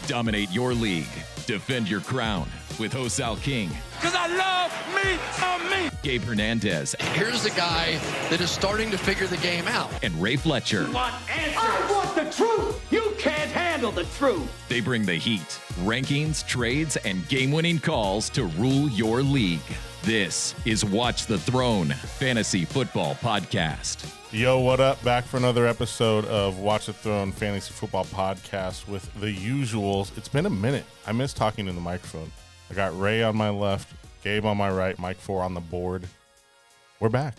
Dominate your league. Defend your crown with Hosal King. Because I love me. Gabe Hernandez. Here's a guy that is starting to figure the game out. And Ray Fletcher. I want the truth. You can't handle the truth. They bring the heat, rankings, trades, and game-winning calls to rule your league. This is Watch the Throne Fantasy Football Podcast. Yo, what up? Back for another episode of Watch the Throne Fantasy Football Podcast with the usuals. It's been a minute. I miss talking to the microphone. I got Ray on my left, Gabe on my right, Mike 4 on the board. We're back.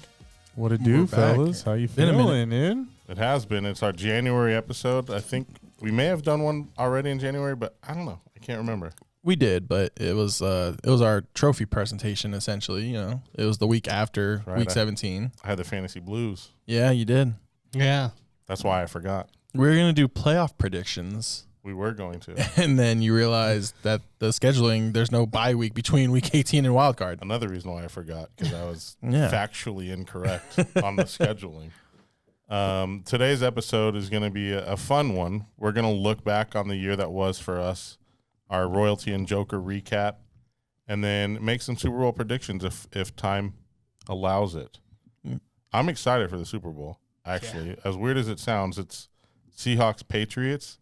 What it do, fellas? How you feeling, dude? It has been. It's our January episode. I think we may have done one already in January, but I don't know. I can't remember. We did, but it was our trophy presentation essentially. You know, it was the week after week 17. I had the fantasy blues. Yeah, you did. Yeah, that's why I forgot. We were gonna do playoff predictions. We were going to, and then you realized that the scheduling, there's no bye week between week 18 and wild card. Another reason why I forgot, because I was factually incorrect on the scheduling. Today's episode is going to be a fun one. We're going to look back on the year that was for us, our Royalty and Joker recap, and then make some Super Bowl predictions if time allows it. I'm excited for the Super Bowl, actually. Yeah. As weird as it sounds, it's Seahawks-Patriots.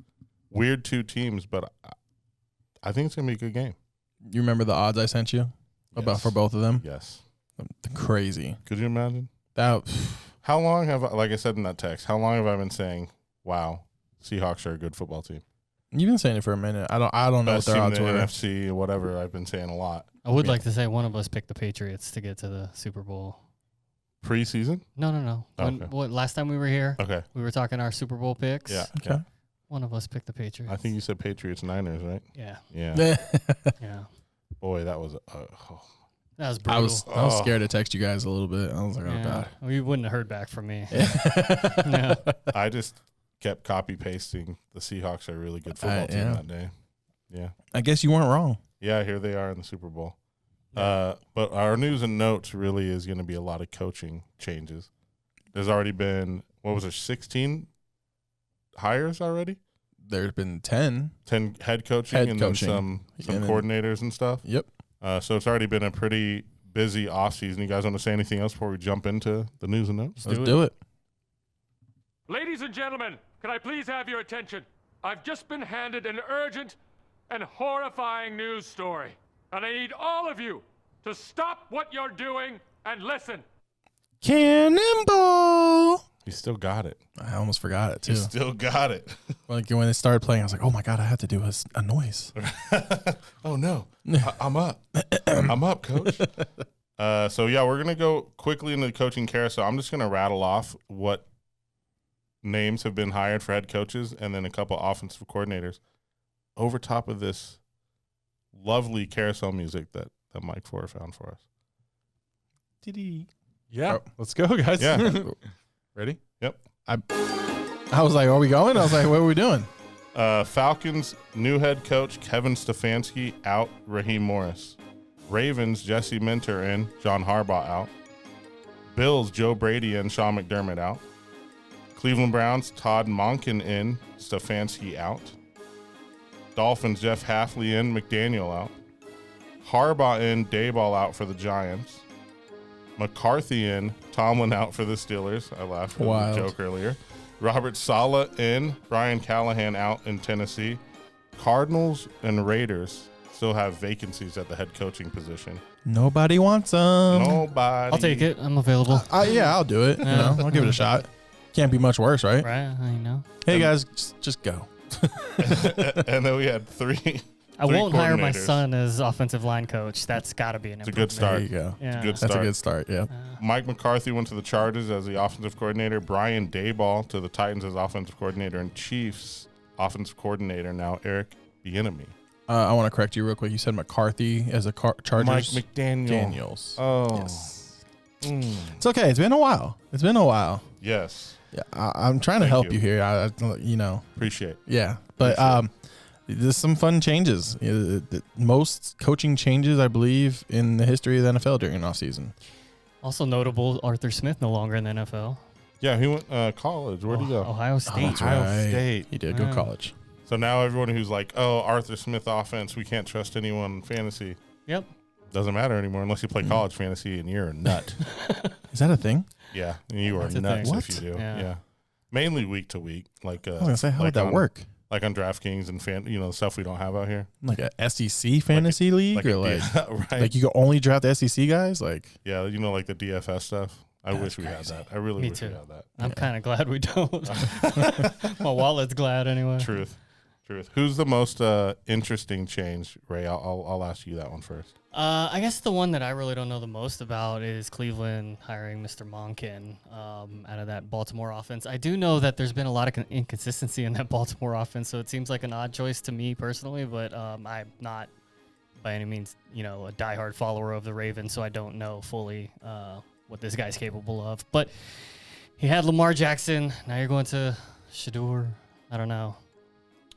Weird two teams, but I think it's going to be a good game. You remember the odds I sent you about for both of them? Yes. Crazy. Could you imagine? That. How long have I, like I said in that text, how long have I been saying, wow, Seahawks are a good football team? You've been saying it for a minute. I don't know what their odds were. NFC or whatever, I've been saying a lot. I would like to say one of us picked the Patriots to get to the Super Bowl. Preseason? No. Okay. Last time we were here, we were talking our Super Bowl picks. Yeah. Okay. One of us picked the Patriots. I think you said Patriots-Niners, right? Yeah. Yeah. Yeah. Boy, that was that was brutal. I was scared to text you guys a little bit. I was like, oh, God. Well, you wouldn't have heard back from me. No. I just kept copy-pasting the Seahawks are a really good football team that day. Yeah. I guess you weren't wrong. Yeah, here they are in the Super Bowl. But our news and notes really is going to be a lot of coaching changes. There's already been, 16 hires already? There's been 10 head coaching then some coordinators and stuff. Yep. So it's already been a pretty busy offseason. You guys want to say anything else before we jump into the news and notes? Let's do it. Ladies and gentlemen, can I please have your attention? I've just been handed an urgent and horrifying news story, and I need all of you to stop what you're doing and listen. Cannonball! You still got it. I almost forgot it, too. You still got it. Like, when it started playing, I was like, oh, my God, I have to do a noise. Oh, no. I'm up. I'm up, coach. So, we're going to go quickly into the coaching carousel. I'm just going to rattle off what names have been hired for head coaches and then a couple offensive coordinators over top of this lovely carousel music that Mike 4 found for us. Yeah. Let's go, guys. Yeah. Ready? Yep. I was like, are we going? I was like, what are we doing? Falcons new head coach Kevin Stefanski out, Raheem Morris. Ravens Jesse Minter in, John Harbaugh out. Bills Joe Brady and Sean McDermott out. Cleveland Browns Todd Monken in, Stefanski out. Dolphins Jeff Hafley in, McDaniel out. Harbaugh in, Dayball out for the Giants. McCarthy in, Tomlin out for the Steelers. I laughed at the joke earlier. Robert Saleh in, Brian Callahan out in Tennessee. Cardinals and Raiders still have vacancies at the head coaching position. Nobody wants them. Nobody. I'll take it. I'm available. I'll do it. Yeah. I'll give it a shot. Can't be much worse, right? Right, I know. Hey, guys, just go. And then we had three. I won't hire my son as offensive line coach. That's got to be an improvement. It's a good start. There you go. Yeah. That's a good start, yeah. Mike McCarthy went to the Chargers as the offensive coordinator. Brian Dayball to the Titans as offensive coordinator. And Chiefs offensive coordinator now, Eric Bieniemy. I want to correct you real quick. You said McCarthy as a Chargers. Mike McDaniel. Daniels. Oh. Yes. It's okay. It's been a while. Yes. Yeah, I'm trying to help you here. Appreciate. Yeah, but there's some fun changes. Most coaching changes, I believe, in the history of the NFL during an offseason. Also notable, Arthur Smith no longer in the NFL. Yeah, he went college. Where'd he go? Ohio State. Ohio State. He did go college. So now everyone who's like, oh, Arthur Smith offense, we can't trust anyone in fantasy. Yep. Doesn't matter anymore unless you play college fantasy and you're a nut. Is that a thing? Yeah, you are That's a nuts thing. if you do. Yeah. Yeah. Mainly week to week. Like, I was gonna say, how would like that work? Like on DraftKings and the stuff we don't have out here. Like a SEC fantasy league, or right? like you can only draft SEC guys? Like, yeah, like the DFS stuff. I wish we had that. I really Me wish too. we had that. I'm kind of glad we don't. My wallet's glad anyway. Truth. Who's the most interesting change, Ray? I'll ask you that one first. I guess the one that I really don't know the most about is Cleveland hiring Mr. Monken out of that Baltimore offense. I do know that there's been a lot of inconsistency in that Baltimore offense, so it seems like an odd choice to me personally, but I'm not by any means, a diehard follower of the Ravens, so I don't know fully what this guy's capable of. But he had Lamar Jackson. Now you're going to Shador. I don't know.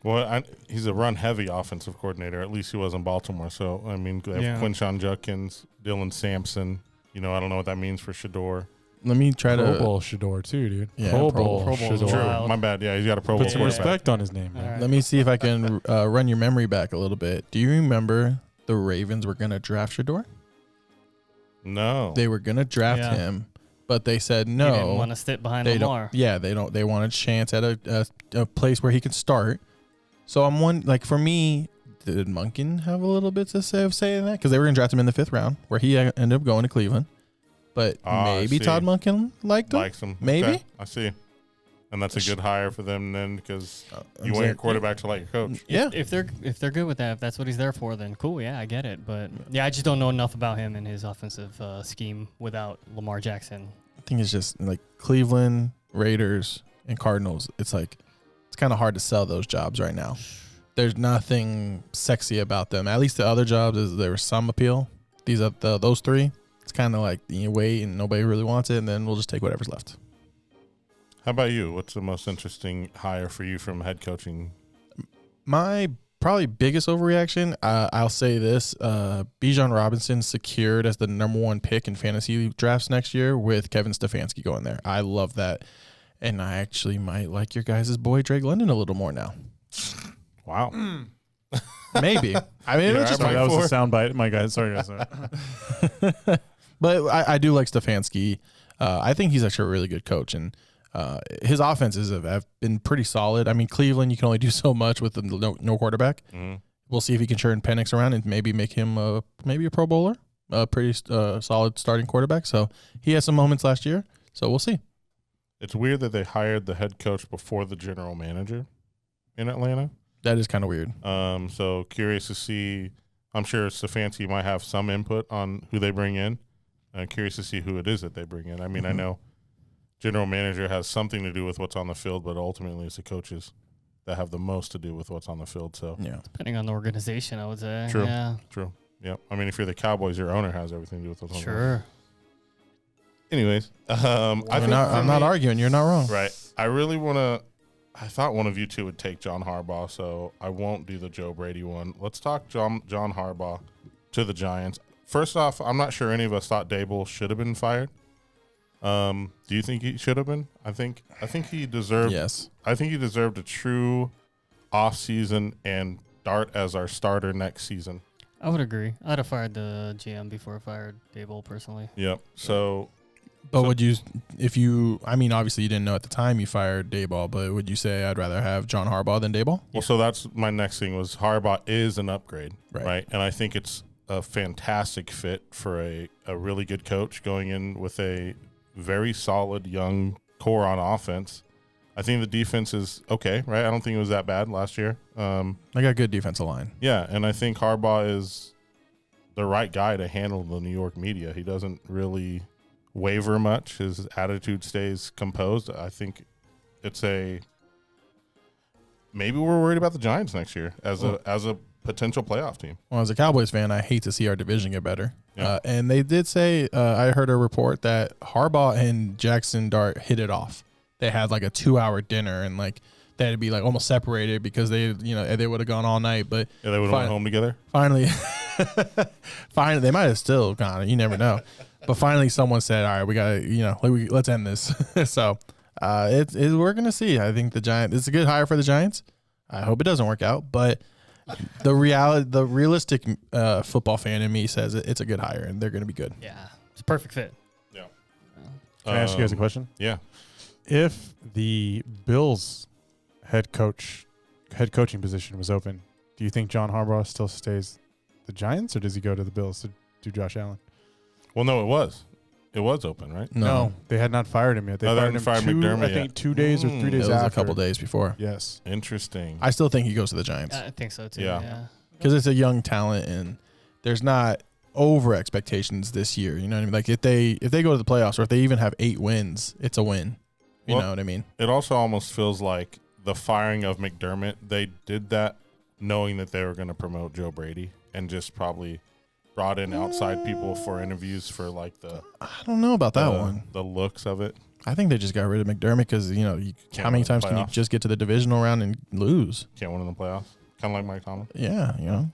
Well, he's a run-heavy offensive coordinator. At least he was in Baltimore. So, they have Quinshon Judkins, Dylan Sampson. I don't know what that means for Shador. let me try Pro to. Bowl Shador, too, dude. Yeah, Pro Pro Bowl Bowl. Shador. True. My bad. Yeah, he's got a Pro Bowl. Put some respect on his name, man. All right. Let me see if I can run your memory back a little bit. Do you remember the Ravens were going to draft Shador? No. They were going to draft Yeah. him, but they said He no. didn't want to sit behind They Lamar. don't. Yeah, they don't. They want a chance at a place where he can start. So I'm one for me. Did Monken have a little bit to say in that? Because they were going to draft him in the 5th round, where he ended up going to Cleveland. But maybe see. Todd Monken liked him. Maybe. Okay, I see. And that's a good hire for them then, because you want your quarterback to like your coach. Yeah. If they're good with that, if that's what he's there for, then cool. Yeah, I get it. But yeah, I just don't know enough about him and his offensive scheme without Lamar Jackson. I think it's just like Cleveland, Raiders, and Cardinals. It's kind of hard to sell those jobs right now. There's nothing sexy about them. At least the other jobs, there was some appeal. Those three, it's kind of like you wait and nobody really wants it, and then we'll just take whatever's left. How about you? What's the most interesting hire for you from head coaching? My probably biggest overreaction, I'll say this, Bijan Robinson secured as the number 1 pick in fantasy drafts next year with Kevin Stefanski going there. I love that. And I actually might like your guys' boy Drake London a little more now. Wow. Maybe. I mean, it's just Sorry, that was a soundbite. My guy, sorry. But I do like Stefanski. I think he's actually a really good coach, and his offenses have been pretty solid. I mean, Cleveland, you can only do so much with no quarterback. Mm-hmm. We'll see if he can turn Penix around and maybe make him maybe a Pro Bowler, a pretty solid starting quarterback. So he had some moments last year. So we'll see. It's weird that they hired the head coach before the general manager in Atlanta. That is kind of weird. So curious to see. I'm sure Stefanski might have some input on who they bring in. Curious to see who it is that they bring in. I mean, I know general manager has something to do with what's on the field, but ultimately it's the coaches that have the most to do with what's on the field. So Yeah. Depending on the organization, I would say. True. Yeah. True. Yep. I mean, if you're the Cowboys, your owner has everything to do with what's on the field. Sure. Anyways, I'm not arguing. You're not wrong. Right. I thought one of you two would take John Harbaugh, so I won't do the Joe Brady one. Let's talk John Harbaugh to the Giants. First off, I'm not sure any of us thought Dable should have been fired. Do you think he should have been? I think he deserved. Yes. I think he deserved a true offseason and start as our starter next season. I would agree. I'd have fired the GM before I fired Dable personally. Yep. So. But would you, obviously you didn't know at the time you fired Daboll, but would you say I'd rather have John Harbaugh than Daboll? Well, so that's my next thing was Harbaugh is an upgrade, right? And I think it's a fantastic fit for a really good coach going in with a very solid young core on offense. I think the defense is okay, right? I don't think it was that bad last year. I got good defensive line. Yeah, and I think Harbaugh is the right guy to handle the New York media. He doesn't really waver much. His attitude stays composed. I think it's maybe we're worried about the Giants next year as a potential playoff team. Well, as a Cowboys fan, I hate to see our division get better. Yeah. And they did say, I heard a report that Harbaugh and Jackson Dart hit it off. They had like a 2-hour dinner and like they had to be like almost separated because they would have gone all night. But yeah, they would have went home together. Finally, they might have still gone. You never know. But finally, someone said, "All right, we got to, let's end this." So we're gonna see. I think the Giants. It's a good hire for the Giants. I hope it doesn't work out, but the realistic football fan in me says it's a good hire and they're going to be good. Yeah, it's a perfect fit. Yeah. Can I ask you guys a question? Yeah. If the Bills head coaching position was open, do you think John Harbaugh still stays the Giants, or does he go to the Bills to do Josh Allen? Well, no, it was. It was open, right? No, they had not fired him yet. They hadn't fired fired him McDermott I think yet. 2 days or 3 days It was after. a couple days before. Yes. Interesting. I still think he goes to the Giants I think so too. Yeah. Yeah. because it's a young talent and there's not over expectations this year. You know what I mean? Like if they go to the playoffs or if they even have 8 wins, it's a win. You Well, know what I mean? It also almost feels like the firing of McDermott, they did that knowing that they were going to promote Joe Brady and just probably brought in outside people for interviews for like the I don't know about that one. the looks of it. I think they just got rid of McDermott because how many win times can you playoffs. just get to the divisional round and lose? Can't win in the playoffs. Kind of like Mike Tomlin. Yeah,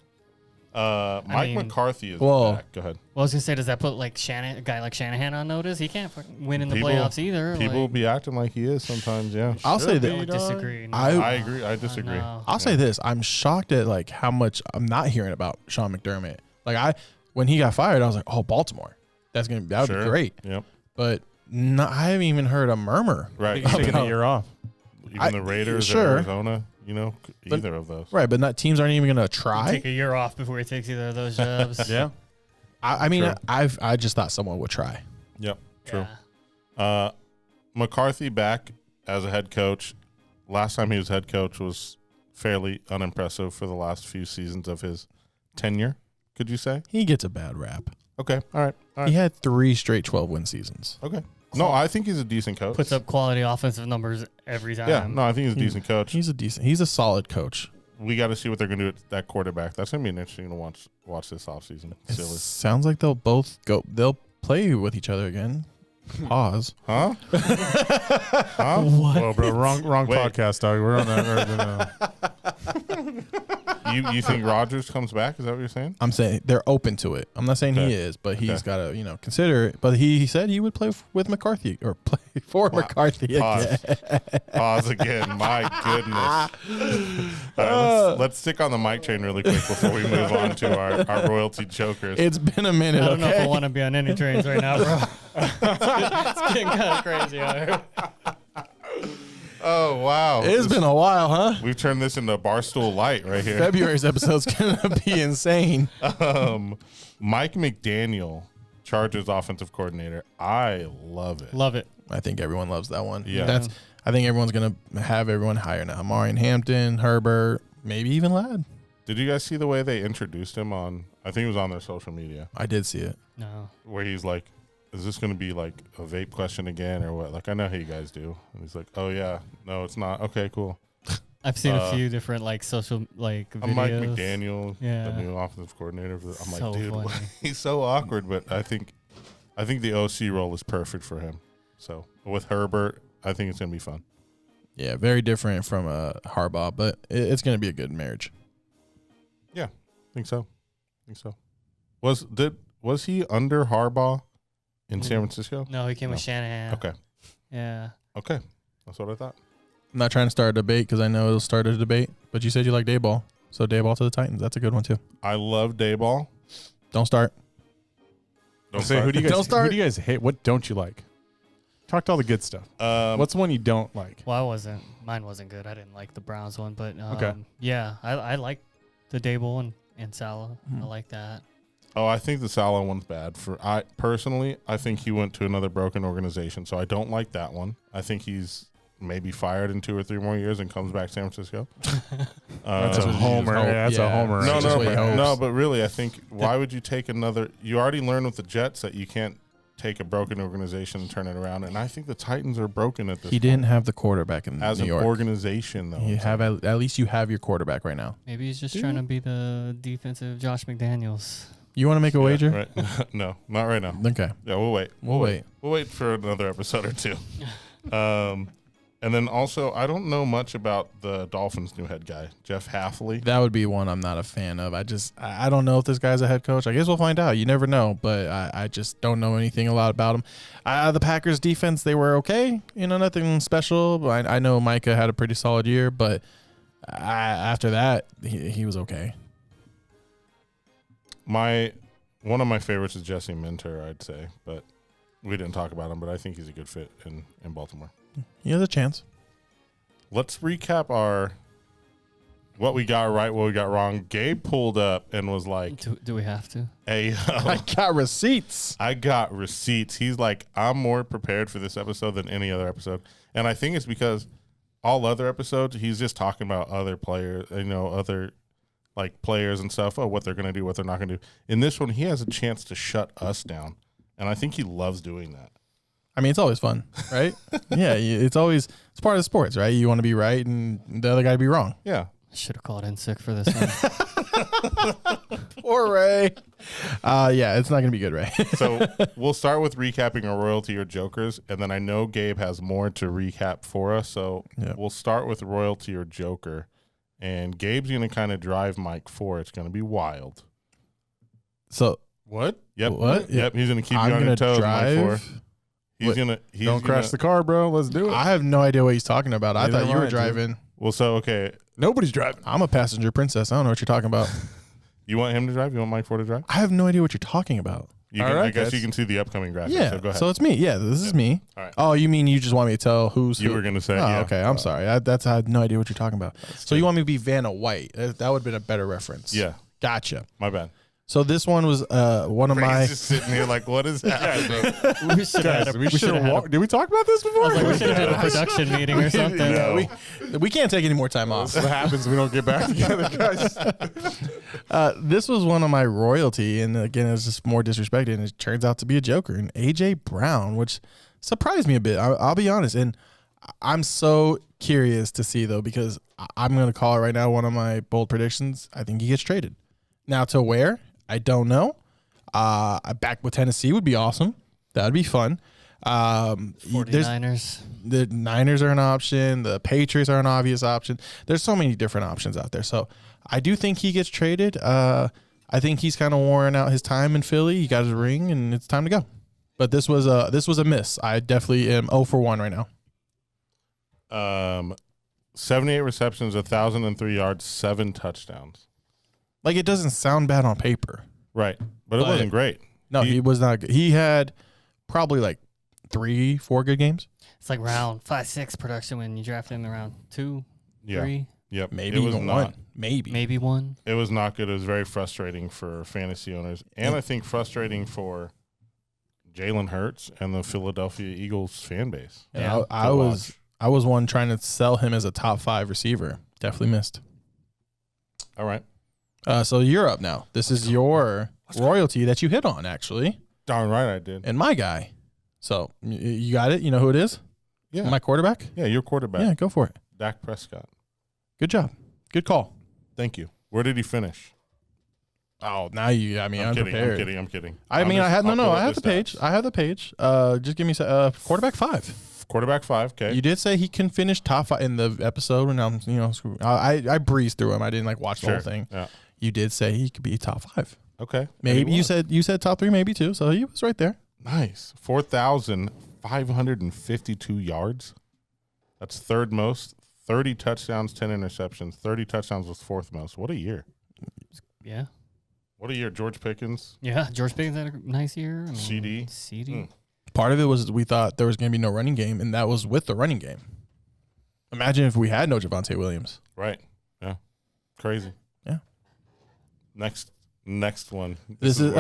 Mike mean- McCarthy is Well- back. Go ahead. Well, I was gonna say, does that put like a guy like Shanahan on notice? He can't fucking win in the People- playoffs either. People like, be acting like he is sometimes, yeah. I'll say I that. would disagree. No. I agree. I disagree. No. I'll say this: I'm shocked at like how much I'm not hearing about Sean McDermott. Like when he got fired, I was like, oh, Baltimore, that would be great. Yep. But I haven't even heard a murmur. Right. He's taking a year off. Even the Raiders or sure. Arizona, But- either of those. Right, but not teams aren't even going to try. Take a year off before he takes either of those jobs. Yeah. I mean, True. I just thought someone would try. Yep. True. Yeah. McCarthy back as a head coach. Last time he was head coach was fairly unimpressive for the last few seasons of his tenure, could you say? He gets a bad rap. Okay. All right. He had 3 straight 12-win seasons. Okay. No, I think he's a decent coach. Puts up quality offensive numbers every time. Yeah, no, I think he's a decent coach. He's a solid coach. We got to see what they're going to do at that quarterback. That's going to be interesting to watch this offseason. It Silly. sounds like they'll both go. They'll play with each other again. Pause. Huh? Huh? Well, bro, wrong Wait. podcast, dog. We're on that. You think Rodgers comes back? Is that what you're saying? I'm saying they're open to it. I'm not saying Okay. he is, but he's Okay. got to consider it. But he said he would play with McCarthy or play for McCarthy Pause. again. Pause again. My goodness. All right, let's stick on the mic chain really quick before we move on to our royalty chokers. It's been a minute. I don't know if I okay? want to be on any trains right now, bro. It's getting kind of crazy out here. Oh, wow. It's been a while, huh? We've turned this into Barstool Light right here. February's episode's gonna be insane. Mike McDaniel, Chargers offensive coordinator. I love it. Love it. I think everyone loves that one. Yeah. I think everyone's gonna have everyone higher now. Marion Hampton, Herbert, maybe even Ladd. Did you guys see the way they introduced him on, I think it was on their social media, I did see it. No. where he's like, is this going to be like a vape question again or what? Like, I know how you guys do. And he's like, oh, yeah. No, it's not. Okay, cool. I've seen a few different like social like videos. I'm Mike McDaniel, Yeah. the new offensive coordinator. I'm So like, dude, funny. he's so awkward, but I think the OC role is perfect for him. So with Herbert, I think it's going to be fun. Yeah, very different from Harbaugh, but it's gonna be a good marriage. Yeah, I think so. Was he under Harbaugh in San Francisco? No, he came No. with Shanahan. Okay. Yeah. Okay. That's what I thought. I'm not trying to start a debate because I know it'll start a debate, but you said you like Dayball, so Dayball to the Titans. That's a good one too. I love Dayball. Don't start. Don't Say, who do you Don't guys start. Who do you guys hate? What don't you like? Talk to all the good stuff. What's the one you don't like? Well, mine wasn't good. I didn't like the Browns one, but Okay. yeah, I like the Dable and Salah. I like that. Oh, I think the Salah one's bad. I think he went to another broken organization, so I don't like that one. I think he's maybe fired in 2 or 3 more years and comes back to San Francisco. That's a what you homer. just hope. Yeah, that's a Yeah. homer. No, That's just what he hopes. no, but really, I think why would you take another? You already learned with the Jets that you can't take a broken organization and turn it around, and I think the Titans are broken at this. He didn't have the quarterback in as New an York. organization, though. You have at least you have your quarterback right now. Maybe he's just trying to be the defensive Josh McDaniels. You want to make a wager? Right? No, not right now. Okay. Yeah, we'll wait. We'll wait. We'll wait for another episode or two. And then also, I don't know much about the Dolphins' new head guy, Jeff Hafley. That would be one I'm not a fan of. I don't know if this guy's a head coach. I guess we'll find out. You never know, but I just don't know anything a lot about him. The Packers defense, they were okay. Nothing special. But I know Micah had a pretty solid year, but After that, he was okay. One of my favorites is Jesse Minter, I'd say, but we didn't talk about him, but I think he's a good fit in Baltimore. He has a chance. Let's recap what we got right, what we got wrong. Gabe pulled up and was like, Do we have to? "Hey, I got receipts. I got receipts." He's like, "I'm more prepared for this episode than any other episode," and I think it's because all other episodes he's just talking about other players, other like players and stuff. Oh, what they're gonna do, what they're not gonna do. In this one, he has a chance to shut us down, and I think he loves doing that. I mean, it's always fun, right? Yeah, it's part of sports, right? You want to be right and the other guy to be wrong. Yeah. I should have called in sick for this one. Poor Ray. Yeah, it's not going to be good, Ray. So we'll start with recapping our royalty or jokers, and then I know Gabe has more to recap for us. So We'll start with royalty or joker, and Gabe's going to kind of drive Mike for it. It's going to be wild. So what? Yep. What? Yep. He's going to keep I'm you on your toes, drive. Mike. He's going to. Don't crash the car, bro. Let's do it. I have no idea what he's talking about. I Neither thought you am were I, driving. Well, so okay. Nobody's driving. I'm a passenger princess. I don't know what you're talking about. You want him to drive? You want Mike Ford to drive? I have no idea what you're talking about. I guess you can see the upcoming graphic. Yeah. So go ahead. So it's me. Yeah, this is me. All right. Oh, you mean you just want me to tell who's You who? were going to say. Oh, yeah. okay. I'm sorry. I had no idea what you're talking about. So you want me to be Vanna White? That would have been a better reference. Yeah. Gotcha. My bad. So this one was one of my. He's just sitting here like, what is happening? We should have had a, we should have walked. Did we talk about this before? we should have had a production meeting or something. Yeah, we can't take any more time off. That's what happens when we don't get back together, guys. This was one of my royalty, and again, it's just more disrespected, and it turns out to be a joker. And AJ Brown, which surprised me a bit. I'll be honest, and I'm so curious to see though, because I'm going to call it right now one of my bold predictions. I think he gets traded. Now to where? I don't know. Back with Tennessee would be awesome. That would be fun. 49ers. The Niners are an option. The Patriots are an obvious option. There's so many different options out there. So I do think he gets traded. I think he's kind of worn out his time in Philly. He got his ring, and it's time to go. But this was a miss. I definitely am 0 for 1 right now. 78 receptions, 1,003 yards, 7 touchdowns. Like, it doesn't sound bad on paper. Right. But it wasn't great. No, he was not good. He had probably like 3-4 good games. It's like round 5-6 production when you draft him in round 2, 3. Yep. Maybe it was even not, 1. Maybe 1. It was not good. It was very frustrating for fantasy owners. And I think frustrating for Jalen Hurts and the Philadelphia Eagles fan base. Yeah, I was one trying to sell him as a top 5 receiver. Definitely missed. All right. So you're up now. This is your royalty that you hit on, actually. Darn right I did. And my guy. So you got it? You know who it is? Yeah. My quarterback? Yeah, your quarterback. Yeah, go for it. Dak Prescott. Good job. Good call. Thank you. Where did he finish? Oh, now you got me I'm unprepared. I'm kidding. I have the page. I have the page. Just give me quarterback 5. Quarterback 5, okay. You did say he can finish top 5 in the episode, and I breezed through him. I didn't watch the whole thing. Yeah. You did say he could be top 5. Okay. Maybe you said top 3, maybe 2. So he was right there. Nice. 4,552 yards. That's third most. 30 touchdowns, 10 interceptions. 30 touchdowns was fourth most. What a year. Yeah. What a year. George Pickens. Yeah, George Pickens had a nice year. CD. Part of it was we thought there was going to be no running game, and that was with the running game. Imagine if we had no Javonte Williams. Right. Yeah. Crazy. Yeah. Next one. This is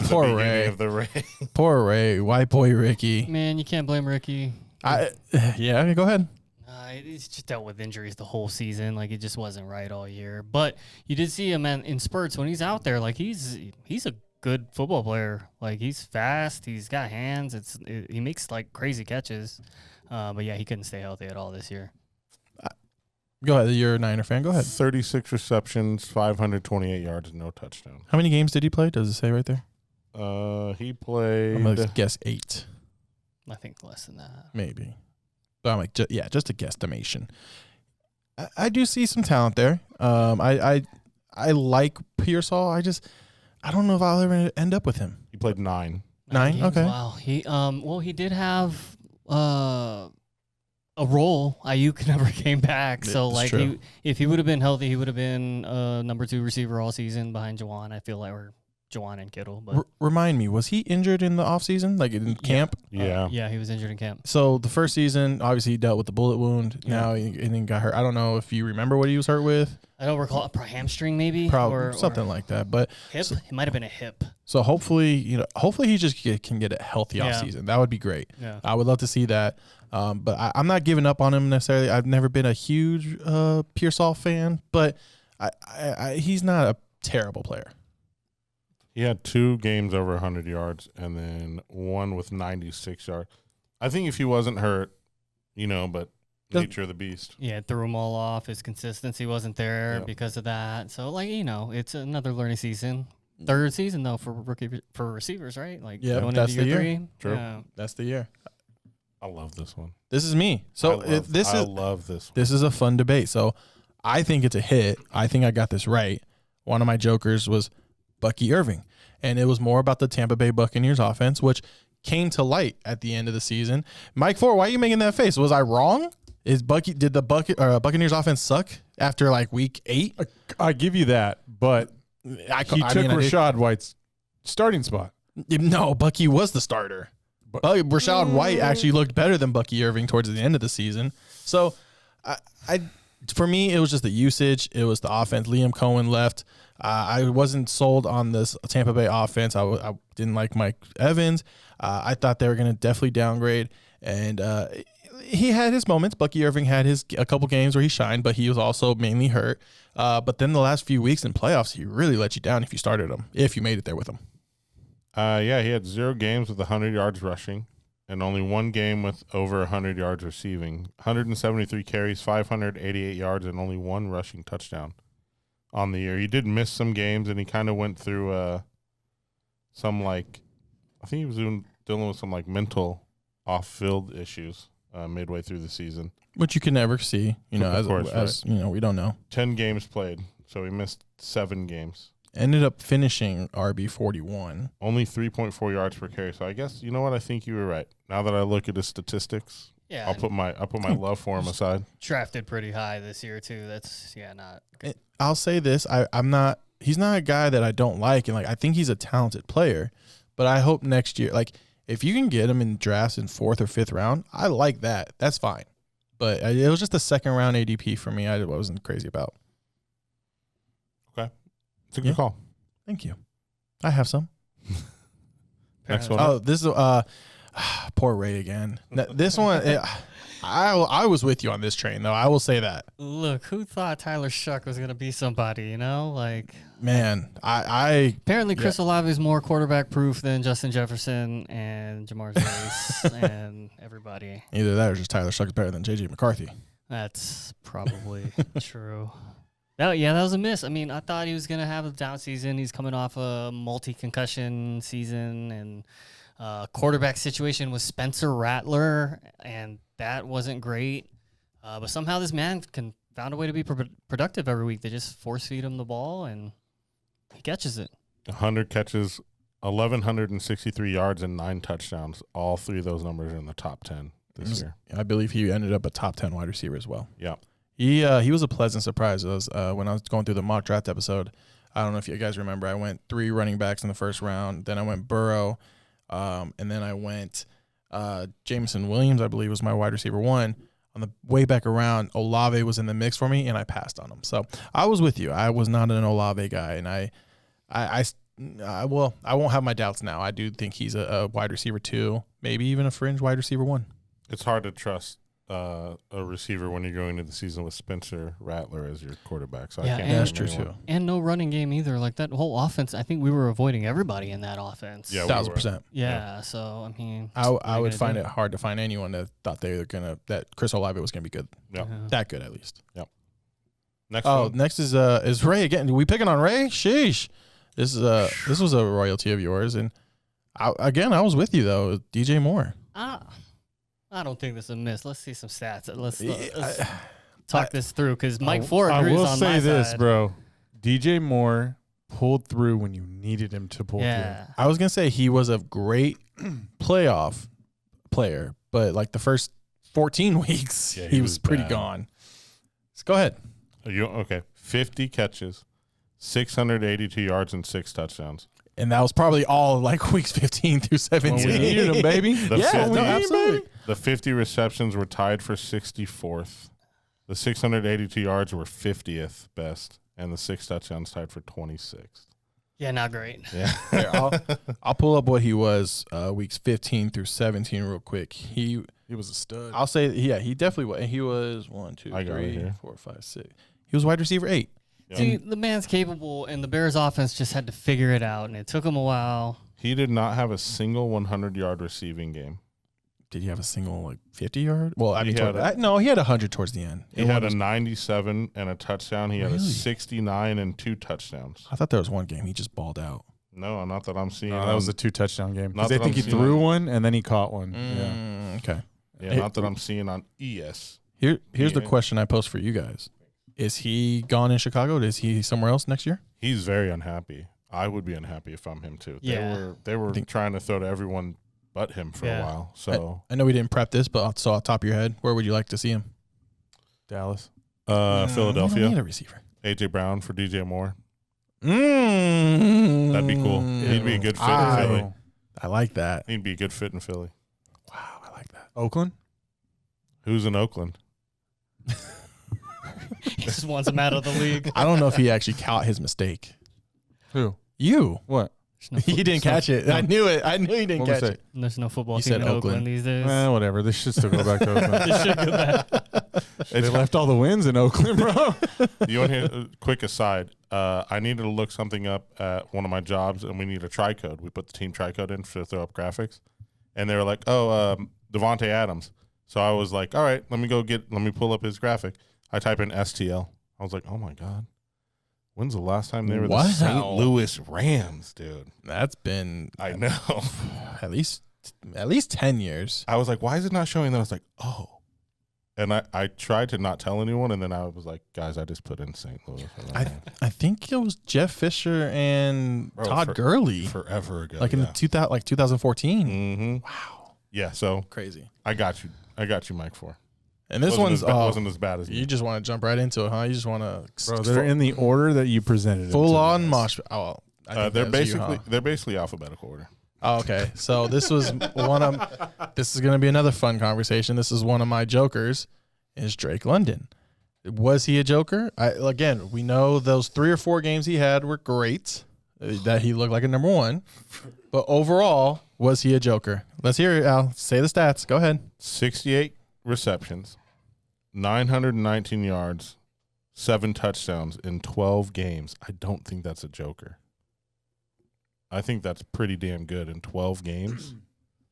poor the Ray. of the Ray. Poor Ray. White boy Ricky. Man, you can't blame Ricky. Yeah, go ahead. He's just dealt with injuries the whole season. Like, it just wasn't right all year. But you did see him in spurts when he's out there. Like, he's a good football player. Like, he's fast. He's got hands. He makes like crazy catches. But yeah, he couldn't stay healthy at all this year. Go ahead. You're a Niner fan. Go ahead. 36 receptions, 528 yards, no touchdown. How many games did he play? Does it say right there? He played. I'm going to guess 8. I think less than that. Maybe. But I'm like, just a guesstimation. I do see some talent there. I like Pearsall. I don't know if I'll ever end up with him. He played 9. 9? Okay. Wow. He did have a role. Ayuk never came back. So, It's like, true. if he would have been healthy, he would have been number 2 receiver all season behind Juwan. I feel like, or Juwan and Kittle. But Remind me, was he injured in the offseason, like in camp? Yeah. yeah, he was injured in camp. So the first season, obviously, he dealt with the bullet wound. Yeah. Now he and then got hurt. I don't know if you remember what he was hurt with. I don't recall a hamstring, maybe, Probably something like that. But hip. It might have been a hip. so hopefully he just can get a healthy Yeah. offseason. That would be great. Yeah. I would love to see that. But I'm not giving up on him necessarily. I've never been a huge Pearsall fan, but he's not a terrible player. He had 2 games over 100 yards and then 1 with 96 yards. I think if he wasn't hurt, but nature of the beast. Yeah, it threw him all off. His consistency wasn't there Yep. because of that. So, like, it's another learning season. Third season, though, for receivers, right? Like, Yeah, going that's into the year year. 3. True. Yeah. That's the year. I love this one. This is me. So I this love this one. This is a fun debate. So I think it's a hit. I think I got this right. One of my jokers was Bucky Irving, and it was more about the Tampa Bay Buccaneers offense, which came to light at the end of the season. Mike Ford, why are you making that face? Was I wrong? Did the Buccaneers offense suck after like week 8? I give you that, but he took Rashad White's starting spot. No, Bucky was the starter. Rashad White actually looked better than Bucky Irving towards the end of the season. So, for me, it was just the usage. It was the offense. Liam Cohen left. I wasn't sold on this Tampa Bay offense. I didn't like Mike Evans. I thought they were going to definitely downgrade. And he had his moments. Bucky Irving had a couple games where he shined, but he was also mainly hurt. But then the last few weeks in playoffs, he really let you down if you started him, if you made it there with him. Yeah, he had 0 games with 100 yards rushing and only 1 game with over 100 yards receiving. 173 carries, 588 yards, and only 1 rushing touchdown on the year. He did miss some games, and he kind of went through I think he was dealing with some mental off-field issues midway through the season. Which you can never see, Of course, as we don't know. 10 games played, so he missed 7 games. Ended up finishing RB 41. Only 3.4 yards per carry. So I guess I think you were right. Now that I look at his statistics, Yeah. I'll put my love for him aside. Drafted pretty high this year, too. That's, not good. I'll say this: he's not a guy that I don't like, and I think he's a talented player. But I hope next year, if you can get him in drafts in 4th or 5th round, I like that. That's fine. But it was just a 2nd round ADP for me. I wasn't crazy about. Okay, it's a good call. Thank you. I have some. Next one. Oh, this is poor Ray again. This one, I was with you on this train, though. I will say that. Look, who thought Tyler Shuck was going to be somebody, Man, I apparently Chris Olave is more quarterback proof than Justin Jefferson and Jamar Chase and everybody. Either that or just Tyler Shuck is better than J.J. McCarthy. That's probably true. That was a miss. I mean, I thought he was going to have a down season. He's coming off a multi-concussion season, and quarterback situation with Spencer Rattler, and that wasn't great. But somehow this man found a way to be productive every week. They just force-feed him the ball, and he catches it. 100 catches, 1,163 yards, and 9 touchdowns. All 3 of those numbers are in the top 10 this year. I believe he ended up a top 10 wide receiver as well. Yeah. He was a pleasant surprise. It was, when I was going through the mock draft episode, I don't know if you guys remember, I went 3 running backs in the first round. Then I went Burrow, and then I went Jameson Williams, I believe, was my wide receiver 1. On the way back around, Olave was in the mix for me, and I passed on him. So I was with you. I was not an Olave guy, and I won't have my doubts now. I do think he's a wide receiver 2, maybe even a fringe wide receiver 1. It's hard to trust a receiver when you're going into the season with Spencer Rattler as your quarterback. So I can't. That's true too. And no running game either. Like that whole offense, I think we were avoiding everybody in that offense. Yeah, 1,000%. Yeah. So I mean, I would find it hard to find anyone that thought they were that Chris Olave was gonna be good. Yeah. That good at least. Yep. Next. Next is Ray again. We picking on Ray? Sheesh. This was a royalty of yours, and I was with you though. DJ Moore. I don't think this is a miss. Let's see some stats. Let's talk this through because Mike Ford agrees I will on say my this, side. bro. DJ Moore pulled through when you needed him to pull through. I was gonna say he was a great playoff player, but like the first 14 weeks, Yeah, he was pretty bad. gone. So go ahead. Okay, 50 catches, 682 yards, and 6 touchdowns. And that was probably all like weeks 15 through 17. We needed him, baby. The Yeah, 50 no, absolutely. The 50 receptions were tied for 64th. The 682 yards were 50th best, and the 6 touchdowns tied for 26th. Yeah, not great. Yeah. Here, I'll pull up what he was weeks 15 through 17 real quick. He was a stud. I'll say, yeah, he definitely was. He was 1, 2, I got it 3, here. 4, 5, 6. He was wide receiver 8. See, the man's capable, and the Bears offense just had to figure it out, and it took him a while. He did not have a single 100-yard receiving game. Did he have a single like 50-yard? Well, I He mean, had no, he had 100 towards the end. He had a 97 and a touchdown. He had a Really? 69 and 2 touchdowns. I thought there was one game he just balled out. No, not that I'm seeing. No, that was a 2-touchdown game. Not Because I that think I'm he seeing threw on- one and then he caught one. Yeah. Okay. Yeah, not that I'm seeing on ES. Here's the Yeah. question I posed for you guys. Is he gone in Chicago? Is he somewhere else next year? He's very unhappy. I would be unhappy if I'm him too. Yeah. They were trying to throw to everyone but him for a while. So I know we didn't prep this, but so off the top of your head, where would you like to see him? Dallas. We don't need Philadelphia, a receiver. AJ Brown for DJ Moore. Mm. That'd be cool. He'd be a good fit in Philly. I like that. He'd be a good fit in Philly. Wow, I like that. Oakland? Who's in Oakland? He just wants him out of the league. I don't know if he actually caught his mistake. Who? You. What? He didn't catch it. I knew it. I knew he didn't What was catch it? it. There's no football You team said in Oakland Oakland. these days. Whatever. They should still go back to Oakland. They should go back. They left all the wins in Oakland, bro. You want to hear a quick aside? I needed to look something up at one of my jobs, and we need a tri-code. We put the team tri-code in to throw up graphics, and they were like, Devontae Adams. So I was like, all right, let me pull up his graphic. I type in STL. I was like, oh my God. When's the last time they were the St. Louis Rams, dude? That's been I know. at least 10 years. I was like, why is it not showing? Then I was like, oh. And I tried to not tell anyone, and then I was like, guys, I just put in St. Louis. I think it was Jeff Fisher and Todd Gurley forever ago. like in the 2014. Mm-hmm. Wow. Yeah, so Crazy. I got you, Mike, for. And this one's wasn't as bad as you just want to jump right into it, huh? You just want to Bro, they're in the order that you presented. full them to on us. mosh. Oh, I think they're that was you, basically huh? they're basically alphabetical order. Oh, okay. So this was this is going to be another fun conversation. This is one of my jokers is Drake London. Was he a joker? Again, we know those 3 or 4 games he had were great, that he looked like a number 1. But overall, was he a joker? Let's hear it, Al. Say the stats. Go ahead. 68 receptions, 919 yards, 7 touchdowns in 12 games. I don't think that's a joker. I think that's pretty damn good in 12 games.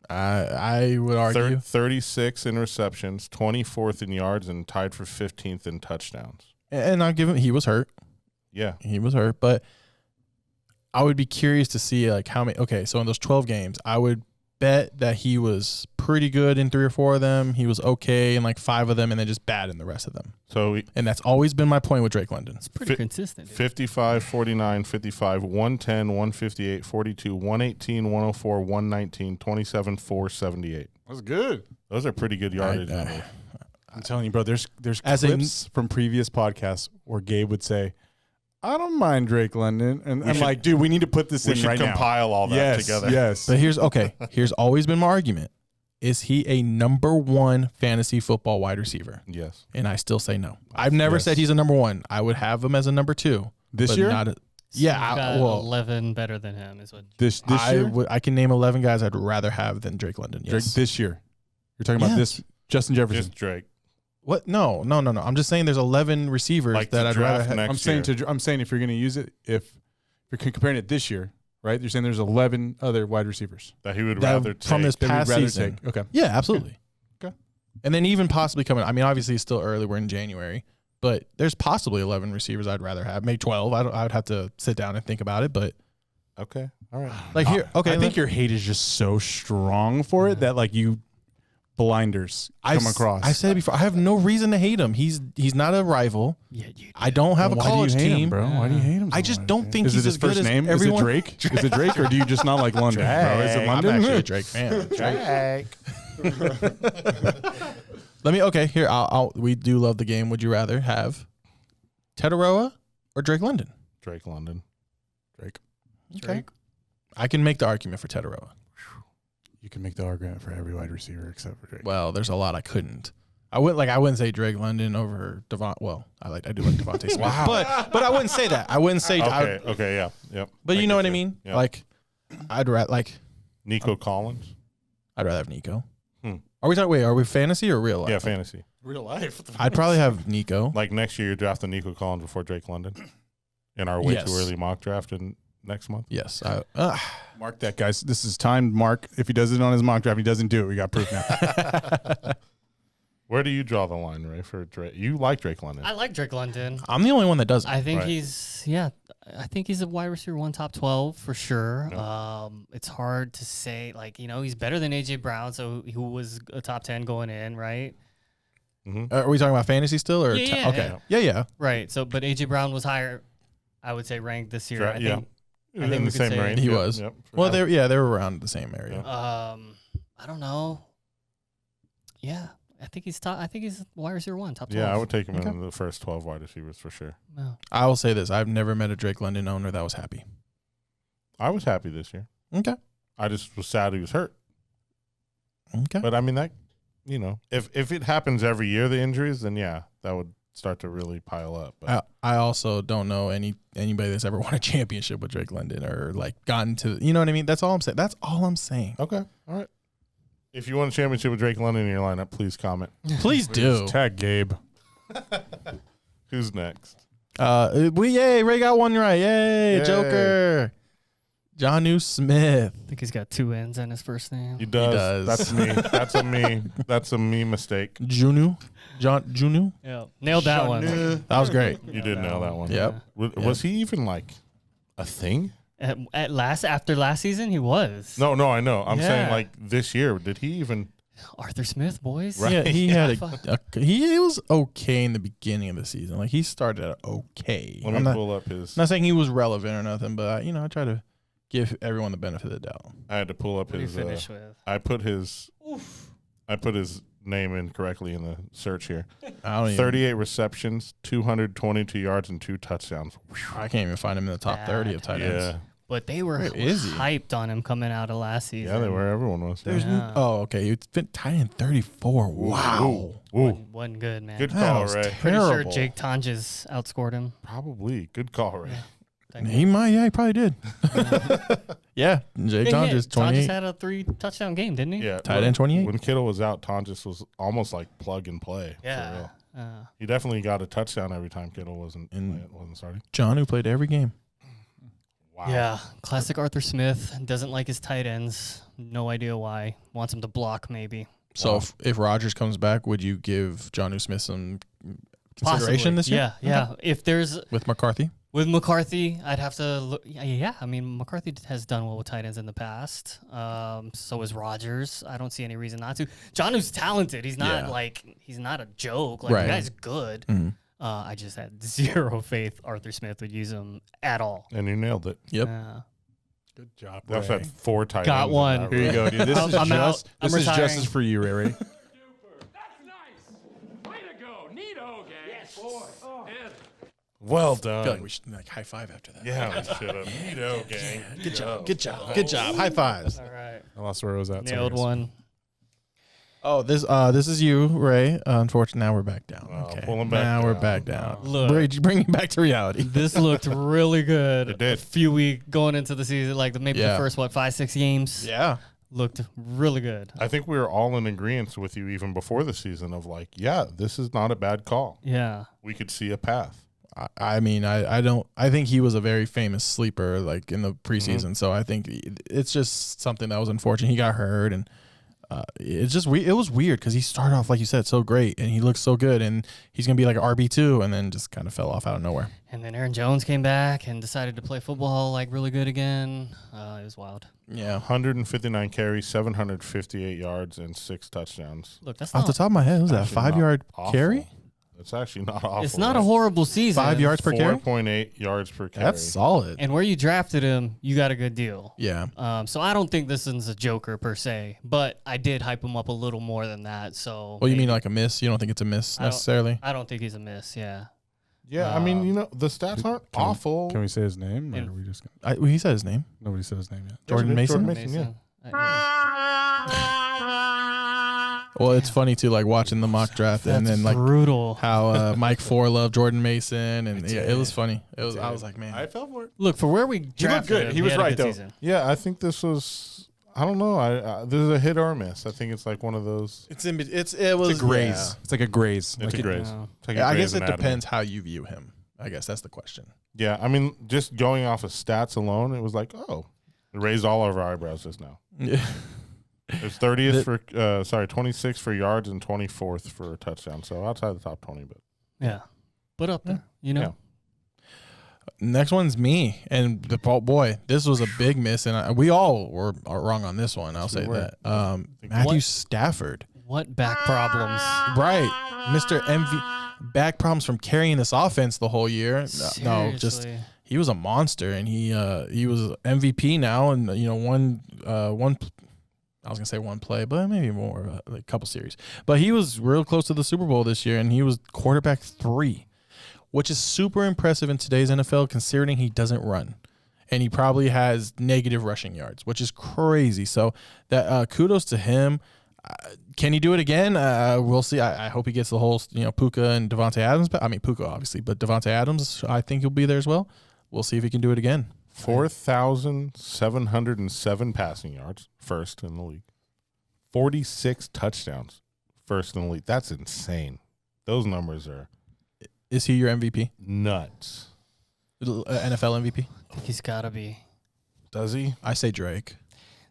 I would argue. 36 in receptions, 24th in yards, and tied for 15th in touchdowns. And I'll give him, he was hurt. Yeah. He was hurt. But I would be curious to see like how many. Okay, so in those 12 games, I would bet that he was pretty good in 3 or 4 of them. He was okay in like 5 of them, and then just bad in the rest of them. And that's always been my point with Drake London. It's pretty consistent. 55, 49, 55, 110, 158, 42, 118, 104, 119, 27, 478. That's good. Those are pretty good yardage numbers. I'm telling you, bro, there's As clips from previous podcasts where Gabe would say, I don't mind Drake London. And I'm like, dude, we need to put this in right now. We should compile all that together. Yes. But here's always been my argument. Is he a number 1 fantasy football wide receiver? Yes. And I still say no. I've never said he's a number 1. I would have him as a number 2. This year? Got 11 better than him is what. This year? I can name 11 guys I'd rather have than Drake London. Yes. Drake this year. You're talking about this Justin Jefferson. Just Drake. What? No. I'm just saying there's 11 receivers Like that the I'd rather draft have. next I'm saying if you're going to use it, if you're comparing it this year, right? You're saying there's 11 other wide receivers that he would rather take. From this that past we'd rather season. take. Okay. Yeah, absolutely. Okay. And then even possibly coming. I mean, obviously it's still early. We're in January, but there's possibly 11 receivers I'd rather have. Maybe 12. I would have to sit down and think about it, but Okay. All right. like here. Okay. I think your hate is just so strong for it that like you blinders come across. I said it before. I have no reason to hate him. He's not a rival. Yeah, you. I don't have a Why do you college hate him, team, bro. Why do you hate him? So I just much, don't dude? think Is he's it his as good first as name? everyone. Is it Drake? Is it Drake, or do you just not like London? Bro, is it I'm London? actually a Drake fan. Here, we do love the game. Would you rather have Tetaroa or Drake London? Drake London. Drake. Okay. I can make the argument for Tetaroa. You can make the argument for every wide receiver except for Drake. Well, there's a lot I couldn't. I wouldn't say Drake London over Devon. Well, I do like Devontae Smith. Wow. But I wouldn't say that. I wouldn't say. Okay. Yeah. Yep. But you know what I mean? Yeah. Like, I'd rather Nico Collins. I'd rather have Nico. Are we talking? Wait, are we fantasy or real life? Yeah, fantasy. Real life. I'd probably have Nico. Like next year, you're drafting Nico Collins before Drake London in our way Yes. too early mock draft in next month. Yes. Mark that, guys. This is timed. Mark, if he does it on his mock draft, he doesn't do it. We got proof now. Where do you draw the line, Ray, for Drake? You like Drake London. I like Drake London. I'm the only one that doesn't. I think Right. I think he's a wide receiver 1 top 12 for sure. Yep. It's hard to say, he's better than AJ Brown, who was a top 10 going in, right? Are we talking about fantasy still? Or Yeah, okay. Yeah. Right. So, but AJ Brown was higher, I would say, ranked this year. I think in we the could same say- range. He Yep, was. Yep, Well, they were around the same area. I don't know. Yeah, I think he's top. I think he's wide receiver 1 top 12. Yeah, I would take him in the first 12 wide receivers for sure. No. I will say this: I've never met a Drake London owner that was happy. I was happy this year. Okay. I just was sad he was hurt. Okay. But I mean that, if it happens every year, the injuries, then yeah, that would start to really pile up. But I also don't know anybody that's ever won a championship with Drake London or gotten to. You know what I mean? That's all I'm saying. That's all I'm saying. okay, all right. If you won a championship with Drake London in your lineup, please comment. Please do. Tag Gabe. Who's next? Ray got one right. Yay. Yay. Joker. Jonnu Smith. I think he's got 2 N's in his first name. He does. does. That's me. That's a me mistake. Junu. Yeah, nailed that one. That was great. You did nail that one. Yep. Was he even a thing? After last season, he was. No, I know. I'm Yeah. saying this year, did he even? Arthur Smith, boys. Right. Yeah, he had he was okay in the beginning of the season. He started out okay. Let me pull up his. Not saying he was relevant or nothing, but I try to give everyone the benefit of the doubt. I had to pull up What did his. he finish with? I put his name in correctly in the search here. I don't even, 38 receptions, 222 yards, and 2 touchdowns. I can't even find him in the top 30 of tight ends. Yeah, But they were Where is he? hyped on him coming out of last season. yeah, they were. Everyone was. There's Yeah. okay. He fit tight end 34. Wow. Ooh. Wasn't good, man. Good That call, was Ray. Pretty sure terrible. Jake Tonjes outscored him. Probably. Good call, Ray. He might. Yeah, he probably did. Yeah, Jake Tonjes 28. Tonjes had a 3-touchdown game, didn't he? Yeah, Tight end 28. When Kittle was out, Tonjes was almost like plug and play. For Yeah. real. He definitely got a touchdown every time Kittle wasn't starting. John, who played every game. Wow. Yeah. Classic Arthur Smith. Doesn't like his tight ends. No idea why. Wants him to block, maybe. So if Rodgers comes back, would you give Jonnu Smith some consideration Possibly. this year? Yeah. If there's With McCarthy? with McCarthy, I'd have to look. Yeah, I mean McCarthy has done well with tight ends in the past. So is Rodgers. I don't see any reason not to. Jonnu's talented. He's not he's not a joke. Right. The guy's good. Mm-hmm. I just had zero faith Arthur Smith would use him at all. And you nailed it. Yep. Good job. They also had 4 tight Got ends in one. that Here you row. go, dude. This is I'm out. just I'm this is retiring. justice for you, Ray. Super. That's nice. Way to go. Neato, gang. Yes, boy. Yeah. Well I feel like done. we should high five after that. Yeah, we should have. Neato, gang. Good job. Good job. Good job. High fives. All right. I lost where I was at. Sorry, Nailed guys. one. Oh, this is you, Ray. Unfortunately, now we're back down. Oh, Okay. pull him back now we're down. back down. Look. Bring it back to reality. This looked really good. It did. A few weeks going into the season, maybe Yeah. the first 5-6 games. Yeah. Looked really good. I think we were all in agreement with you even before the season of this is not a bad call. Yeah. We could see a path. I mean, I think he was a very famous sleeper in the preseason. So I think it's just something that was unfortunate. He got hurt, and it's just it was weird because he started off, like you said, so great, and he looked so good, and he's gonna be like an RB2, and then just kind of fell off out of nowhere. And then Aaron Jones came back and decided to play football really good again. It was wild. Yeah. 159 carries, 758 yards, and 6 touchdowns. Look, that's Off not the top of my head, was that a Actually 5-yard not awful. carry? It's actually not awful. It's not a horrible season. 5 yards per carry? 4.8 yards per carry. That's solid. And where you drafted him, you got a good deal. Yeah. So I don't think this is a joker per se, but I did hype him up a little more than that. So. Well, you mean like a miss? You don't think it's a miss necessarily? I don't think he's a miss. Yeah. Yeah, I mean, the stats aren't awful. Can we say his name? Or are we just He said his name. Nobody said his name yet. Jordan Mason? Yeah. Well, it's funny too, like watching the mock draft and then like brutal how Mike Ford loved Jordan Mason, and yeah, it was funny. I was like, man, I fell for it. Look, for where we drafted good. him, He was had a right, good though. season. Yeah, I think this was. I don't know. This is a hit or miss. I think it's like one of those. it was It's a graze. yeah. It's like a graze. It's a graze. no. It's like a Yeah, I Grey's guess it Anatomy. depends how you view him. I guess that's the question. Yeah, I mean, just going off of stats alone, it was like, oh, it raised all of our eyebrows just now. Yeah. It's 30th for 26th for yards and 24th for a touchdown. So outside the top 20, but Yeah. But up there, you know. Yeah. Next one's me, and boy, this was a big miss, and we all were wrong on this one. I'll say were. that. Matthew What? Stafford, What back problems? right? Mr. MV, back problems from carrying this offense the whole year. No, just Seriously. he was a monster, and he was MVP now, and one. I was gonna say one play, but maybe more, like a couple series. But he was real close to the Super Bowl this year, and he was quarterback 3, which is super impressive in today's NFL, considering he doesn't run, and he probably has negative rushing yards, which is crazy. So that kudos to him. Can he do it again? We'll see. I hope he gets the whole Puka and Devontae Adams. But I mean Puka obviously, but Devontae Adams, I think he'll be there as well. We'll see if he can do it again. 4,707 passing yards, first in the league. 46 touchdowns, first in the league. That's insane. Those numbers are Is he your MVP? nuts. NFL MVP? I think he's got to be. Does he? I say Drake.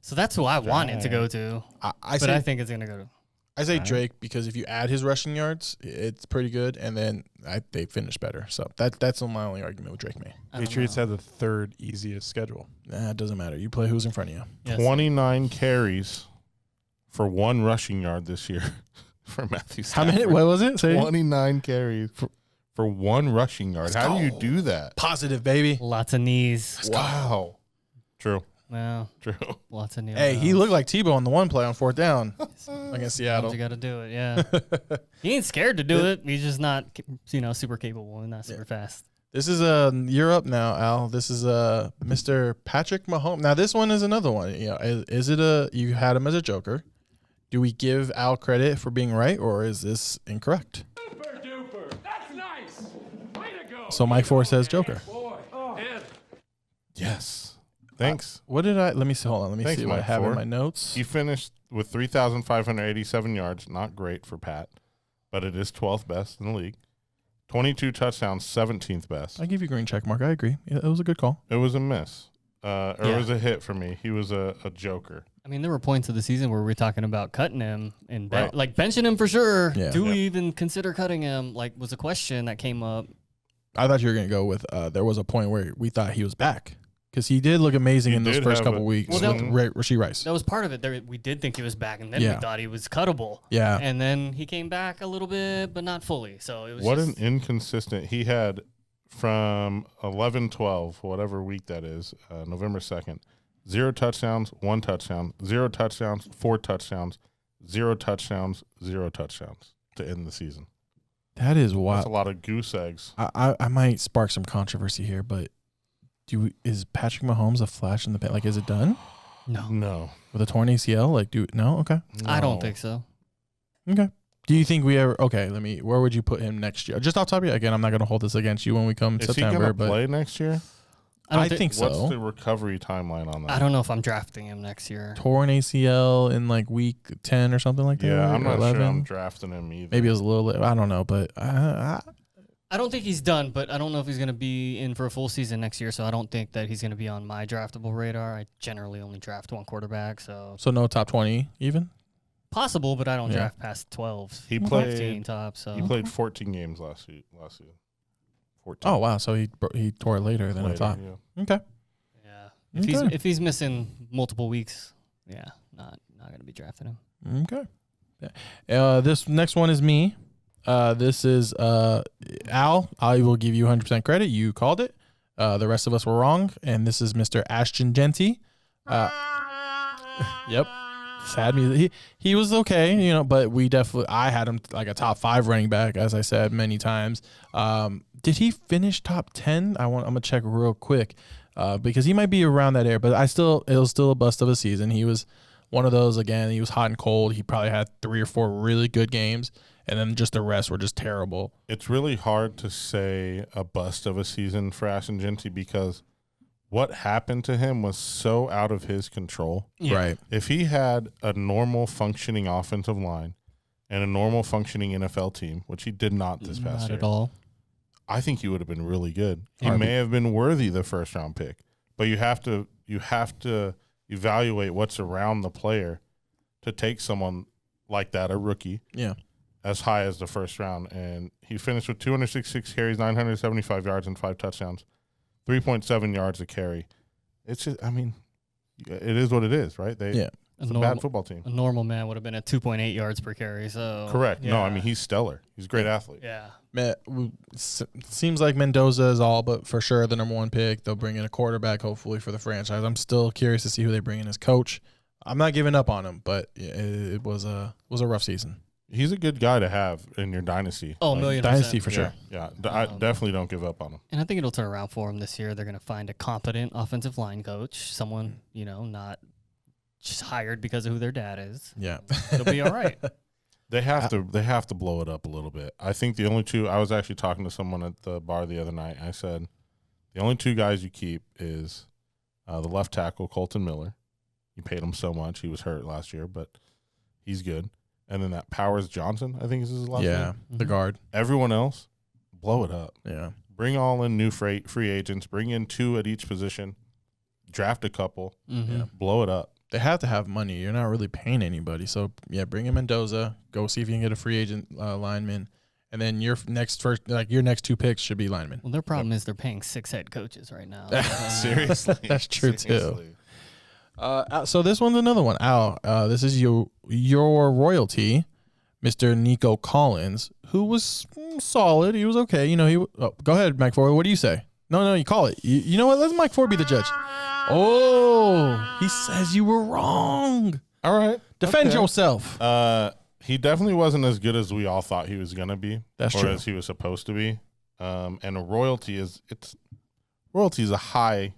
So that's who I wanted to go to, I but say I think it's going to go to. I say Drake because if you add his rushing yards, it's pretty good, and then they finish better. So that's my only argument with Drake. Patriots had the third easiest schedule. Nah, it doesn't matter. You play who's in front of you. Yes. 29 carries for 1 rushing yard this year for Matthew How Stafford. many? What was it? Say 29 carries for 1 rushing yard. How do you do that? positive, baby. Lots of knees. Wow. True. Well, True. lots of knees. Hey, he looked like Tebow on the one play on 4th down against Sometimes Seattle. you got to do it. Yeah. He ain't scared to do it. He's just not, super capable and not super fast. This is you're up now, Al. This is Mr. Patrick Mahomes. Now this one is another one. Is it you had him as a joker? Do we give Al credit for being right, or is this incorrect? Super duper. That's nice. Way to go. So Mike Ford says joker. Boy. Yes. Thanks. What did I? Let me see. Hold on. Let me Thanks, see what I Mike have in Ford. my notes. He finished with 3,587 yards. Not great for Pat, but it is 12th best in the league. 22 touchdowns, 17th best. I give you a green check mark. I agree. Yeah, it was a good call. It was a miss. It Yeah. was a hit for me. He was a joker. I mean, there were points of the season where we're talking about cutting him and Right. like benching him for sure. Yeah. Do we Yeah. even consider cutting him? Like, was a question that came up. I thought you were gonna go with. There was a point where we thought he was back because he did look amazing He in those did first have couple a- weeks Well, with that- Rasheed Rice. That was part of it. We did think he was back, and then we Yeah. thought he was cuttable. Yeah. And then he came back a little bit, but not fully. So it was What just, an inconsistent. He had from 11-12, whatever week that is, November 2nd, 0 touchdowns, 1 touchdown, 0 touchdowns, 4 touchdowns, 0 touchdowns, 0 touchdowns to end the season. That is That's wild. a lot of goose eggs. I might spark some controversy here, but is Patrick Mahomes a flash in the pan? Like, is it done no. No. with a torn ACL? Like, no? Okay. I don't No. think so. Okay. Do you think we ever? Okay, where would you put him next year? Just off top of you. Again, I'm not going to hold this against you when we come Is September, he going to but play next year? I think so. What's the recovery timeline on that? I don't know if I'm drafting him next year. Torn ACL in like week 10 or something like that. Yeah, right? I'm Or not 11. sure I'm drafting him either. Maybe it was a little late. I don't know, but I don't think he's done, but I don't know if he's going to be in for a full season next year, so I don't think that he's going to be on my draftable radar. I generally only draft one quarterback, so no top 20 even. possible, but I don't Yeah. draft past 12. He 15 played. top, so He played 14 games last season. 14. Oh wow, so he tore it later than I Later, thought. yeah. Okay. yeah. Okay. If he's missing multiple weeks, not going to be drafting him. Okay. This next one is me. This is Al. I will give you 100% credit. You called it. The rest of us were wrong. And this is Mr. Ashton Genty. Yep. Sad music. He was okay, but I had him like a top 5 running back, as I said many times. Did he finish top 10? I'm gonna check real quick, because he might be around that area. But it was still a bust of a season. He was one of those, again, he was hot and cold. He probably had 3 or 4 really good games, and then just the rest were just terrible. It's really hard to say a bust of a season for Ashton Genty because what happened to him was so out of his control. Yeah. Right. If he had a normal functioning offensive line and a normal functioning NFL team, which he did not this past year. Not at all. I think he would have been really good. He may have been worthy the first round pick, but you have to evaluate what's around the player to take someone like that, a rookie, as high as the first round. And he finished with 266 carries, 975 yards, and 5 touchdowns, 3.7 yards a carry. It's just, it is what it is, right? It's a bad football team. A normal man would have been at 2.8 yards per carry. So correct. Yeah. No, he's stellar. He's a great athlete. Yeah. Seems like Mendoza is all but for sure the number 1 pick. They'll bring in a quarterback, hopefully, for the franchise. I'm still curious to see who they bring in as coach. I'm not giving up on him, but it was a rough season. He's a good guy to have in your dynasty. Oh, $1,000,000%. Dynasty for sure. Yeah, I definitely don't give up on him. And I think it'll turn around for him this year. They're going to find a competent offensive line coach, someone, not just hired because of who their dad is. Yeah. It'll be all right. They have to blow it up a little bit. I think the only 2 – I was actually talking to someone at the bar the other night. I said the only 2 guys you keep is the left tackle, Colton Miller. You paid him so much. He was hurt last year, but he's good. And then that Powers Johnson, I think is his last name. Yeah, the guard. Everyone else, blow it up. Yeah. Bring all in new free agents. Bring in 2 at each position. Draft a couple. Mm-hmm. Yeah, blow it up. They have to have money. You're not really paying anybody. So, bring in Mendoza. Go see if you can get a free agent lineman. And then your next 2 picks should be linemen. Well, their problem is they're paying 6 head coaches right now. Seriously. That's true, Seriously. too. So this one's another one. Al, this is your royalty, Mr. Nico Collins, who was solid. He was okay. Go ahead, Mike Ford. What do you say? No, you call it. You know what? Let Mike Ford be the judge. Oh, he says you were wrong. All right. Defend yourself. He definitely wasn't as good as we all thought he was going to be. That's or true. as he was supposed to be. And a royalty is a high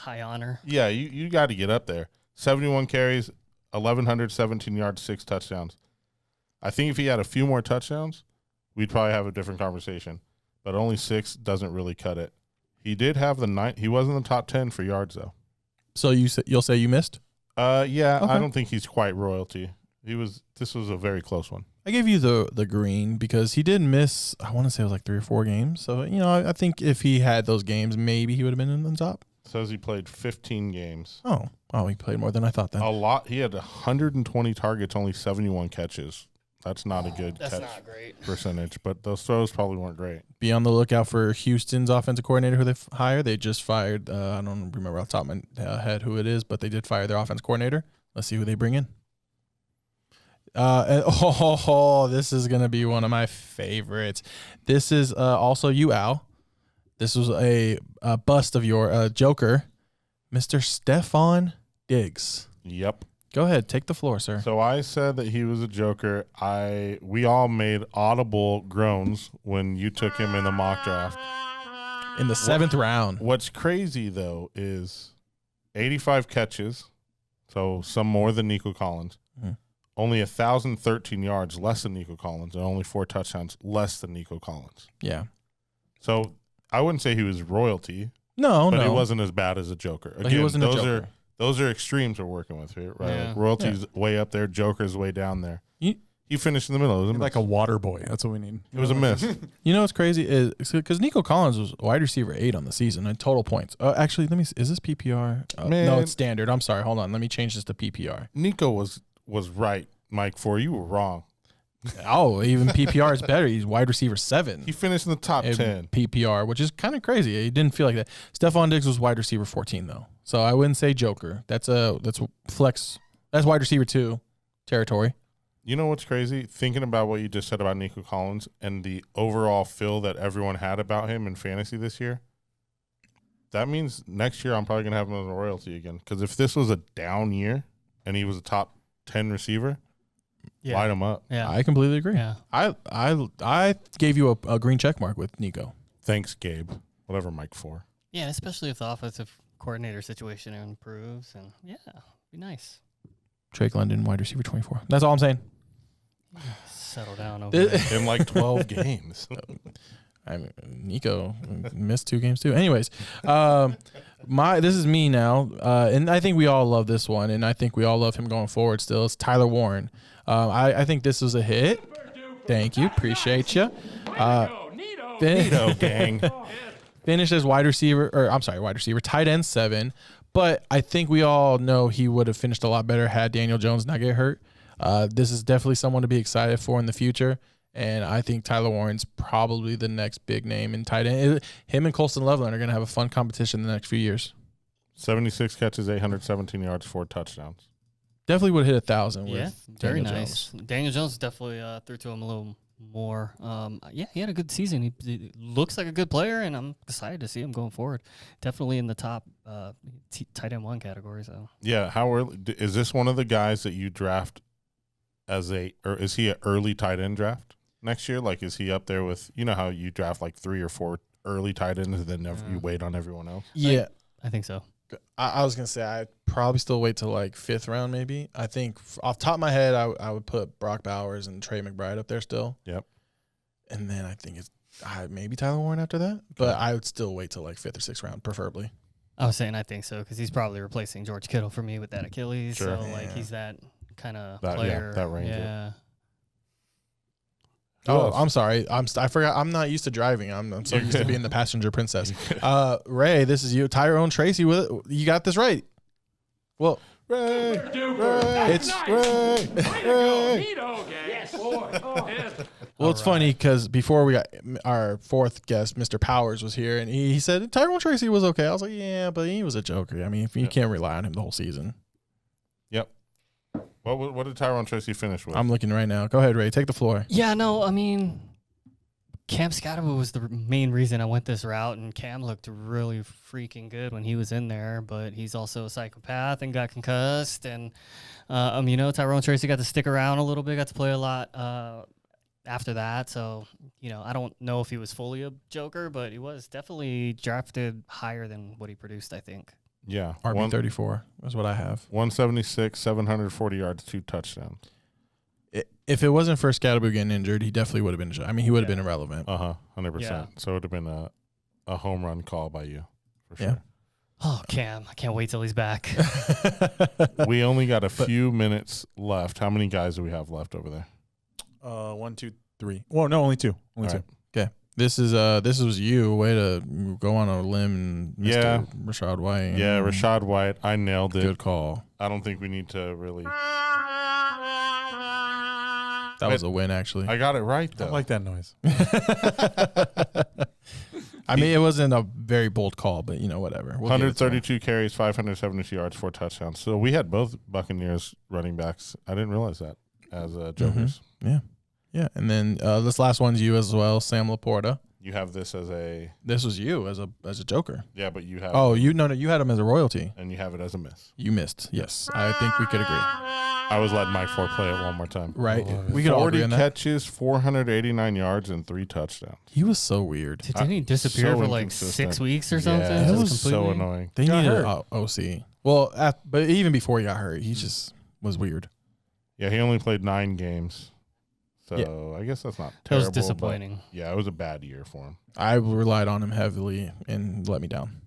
honor. Yeah, you got to get up there. 71 carries, 1,117 yards, 6 touchdowns. I think if he had a few more touchdowns, we'd probably have a different conversation. But only 6 doesn't really cut it. He did have he was in the top 10 for yards, though. So you'll say you missed? Yeah, Okay. I don't think he's quite royalty. This was a very close one. I gave you the green because he did miss, I want to say it was like 3 or 4 games. So, I think if he had those games, maybe he would have been in the top. Says he played 15 games. Oh, he played more than I thought then. A lot. He had 120 targets, only 71 catches. That's not a good That's catch not great. percentage, but those throws probably weren't great. Be on the lookout for Houston's offensive coordinator who they hired. They just fired, I don't remember off the top of my head who it is, but they did fire their offense coordinator. Let's see who they bring in. This is going to be one of my favorites. This is also you, Al. This was a bust of your Joker, Mr. Stephon Diggs. Yep. Go ahead. Take the floor, sir. So I said that he was a joker. We all made audible groans when you took him in the mock draft. In the 7th round. What's crazy, though, is 85 catches, so some more than Nico Collins. Mm. Only 1,013 yards less than Nico Collins, and only 4 touchdowns less than Nico Collins. Yeah. So I wouldn't say he was royalty. No, but he wasn't as bad as a joker. Again, he wasn't a joker. Those are extremes we're working with here, right? Yeah. Like royalty's way up there, joker's way down there. He finished in the middle. It was a miss. Like a water boy. That's what we need. It was a miss. You know what's crazy is because Nico Collins was wide receiver 8 on the season in total points. Actually, let me see. Is this PPR? No, it's standard. I'm sorry. Hold on. Let me change this to PPR. Nico was right, Mike. You were wrong. Oh, even PPR is better. He's wide receiver 7. He finished in the top 10. PPR, which is kind of crazy. He didn't feel like that. Stephon Diggs was wide receiver 14 though, so I wouldn't say joker. That's flex. That's wide receiver 2 territory. You know what's crazy? Thinking about what you just said about Nico Collins and the overall feel that everyone had about him in fantasy this year, that means next year I'm probably going to have him as a royalty again. Because if this was a down year and he was a top 10 receiver, light him up. Yeah, I completely agree. Yeah. I gave you a green check mark with Nico. Thanks, Gabe. Whatever, Mike 4. Yeah, especially if the offensive coordinator situation improves, and be nice. Drake London, wide receiver 24. That's all I'm saying. Settle down over there. In like 12 games. I mean, Nico missed 2 games too. Anyways, this is me now, and I think we all love this one, and I think we all love him going forward still. It's Tyler Warren. I think this was a hit. Thank you. Appreciate you. Nito gang. Finished as wide receiver, tight end 7. But I think we all know he would have finished a lot better had Daniel Jones not get hurt. This is definitely someone to be excited for in the future. And I think Tyler Warren's probably the next big name in tight end. Him and Colston Loveland are going to have a fun competition in the next few years. 76 catches, 817 yards, 4 touchdowns. Definitely would have hit 1,000 with very Daniel nice. Jones. Daniel Jones definitely threw to him a little more. He had a good season. He looks like a good player, and I'm excited to see him going forward. Definitely in the top tight end 1 category. So yeah, how early is this one of the guys that you draft or is he an early tight end draft next year? Like, is he up there with, you know how you draft like 3 or 4 early tight ends and then you wait on everyone else? Yeah, I think so. I was gonna say I'd probably still wait till like 5th round maybe. I think off the top of my head I would put Brock Bowers and Trey McBride up there still. Yep. And then I think it's maybe Tyler Warren after that, but I would still wait till like 5th or 6th round preferably. I was saying I think so because he's probably replacing George Kittle for me with that Achilles. Sure. So like he's that kind of That- player. yeah, that range. Yeah. Oh, I'm sorry. I forgot. I'm not used to driving. I'm so used to being the passenger princess. Ray, this is you. Tyrone Tracy. You got this right. Well, Ray, it's Ray. Nito gang. Yes, boy. well, it's funny because before we got our 4th guest, Mr. Powers, was here, and he said Tyrone Tracy was okay. I was like, yeah, but he was a joker. I mean, you can't rely on him the whole season. Yep. What did Tyrone Tracy finish with? I'm looking right now. Go ahead, Ray. Take the floor. Yeah, no, I mean, Cam Scottaboo was the main reason I went this route, and Cam looked really freaking good when he was in there, but he's also a psychopath and got concussed, and, Tyrone Tracy got to stick around a little bit, got to play a lot after that, so, I don't know if he was fully a joker, but he was definitely drafted higher than what he produced, I think. Yeah. RB34 is what I have. 176, 740 yards, 2 touchdowns. If it wasn't for Scatterboo getting injured, he definitely would have been. I mean, he would have been irrelevant. 100%. Yeah. So it would have been a home run call by you, for sure. Yeah. Oh, Cam, I can't wait till he's back. We only got a few minutes left. How many guys do we have left over there? 1, 2, 3. Well, no, only 2. Only All 2. right. Okay. This was you. Way to go on a limb, Mr. Yeah. Rashad White. Yeah, Rashad White. I nailed it. Good call. I don't think we need to really. That was a win, actually. I got it right, though. I like that noise. I mean, it wasn't a very bold call, but whatever. We'll give it to him. 132 carries, 572 yards, 4 touchdowns. So we had both Buccaneers running backs. I didn't realize that as jokers. Yeah. Yeah. And then this last one's you as well, Sam Laporta. You have this as a. This was you as a joker. Yeah, but you have. Oh, you had him as a royalty. And you have it as a miss. You missed. Yes. I think we could agree. I was letting Mike 4 play it one more time. Right. We could all agree 40 on that. catches, 489 yards, and 3 touchdowns. He was so weird. Didn't he disappear so for like inconsistent. 6 weeks or something? Yeah, That it was was so annoying. They Got needed hurt. an OC. Well, but even before he got hurt, he just was weird. Yeah, he only played 9 games. So Yeah. I guess that's not That terrible. was disappointing. But yeah, it was a bad year for him. I relied on him heavily and let me down.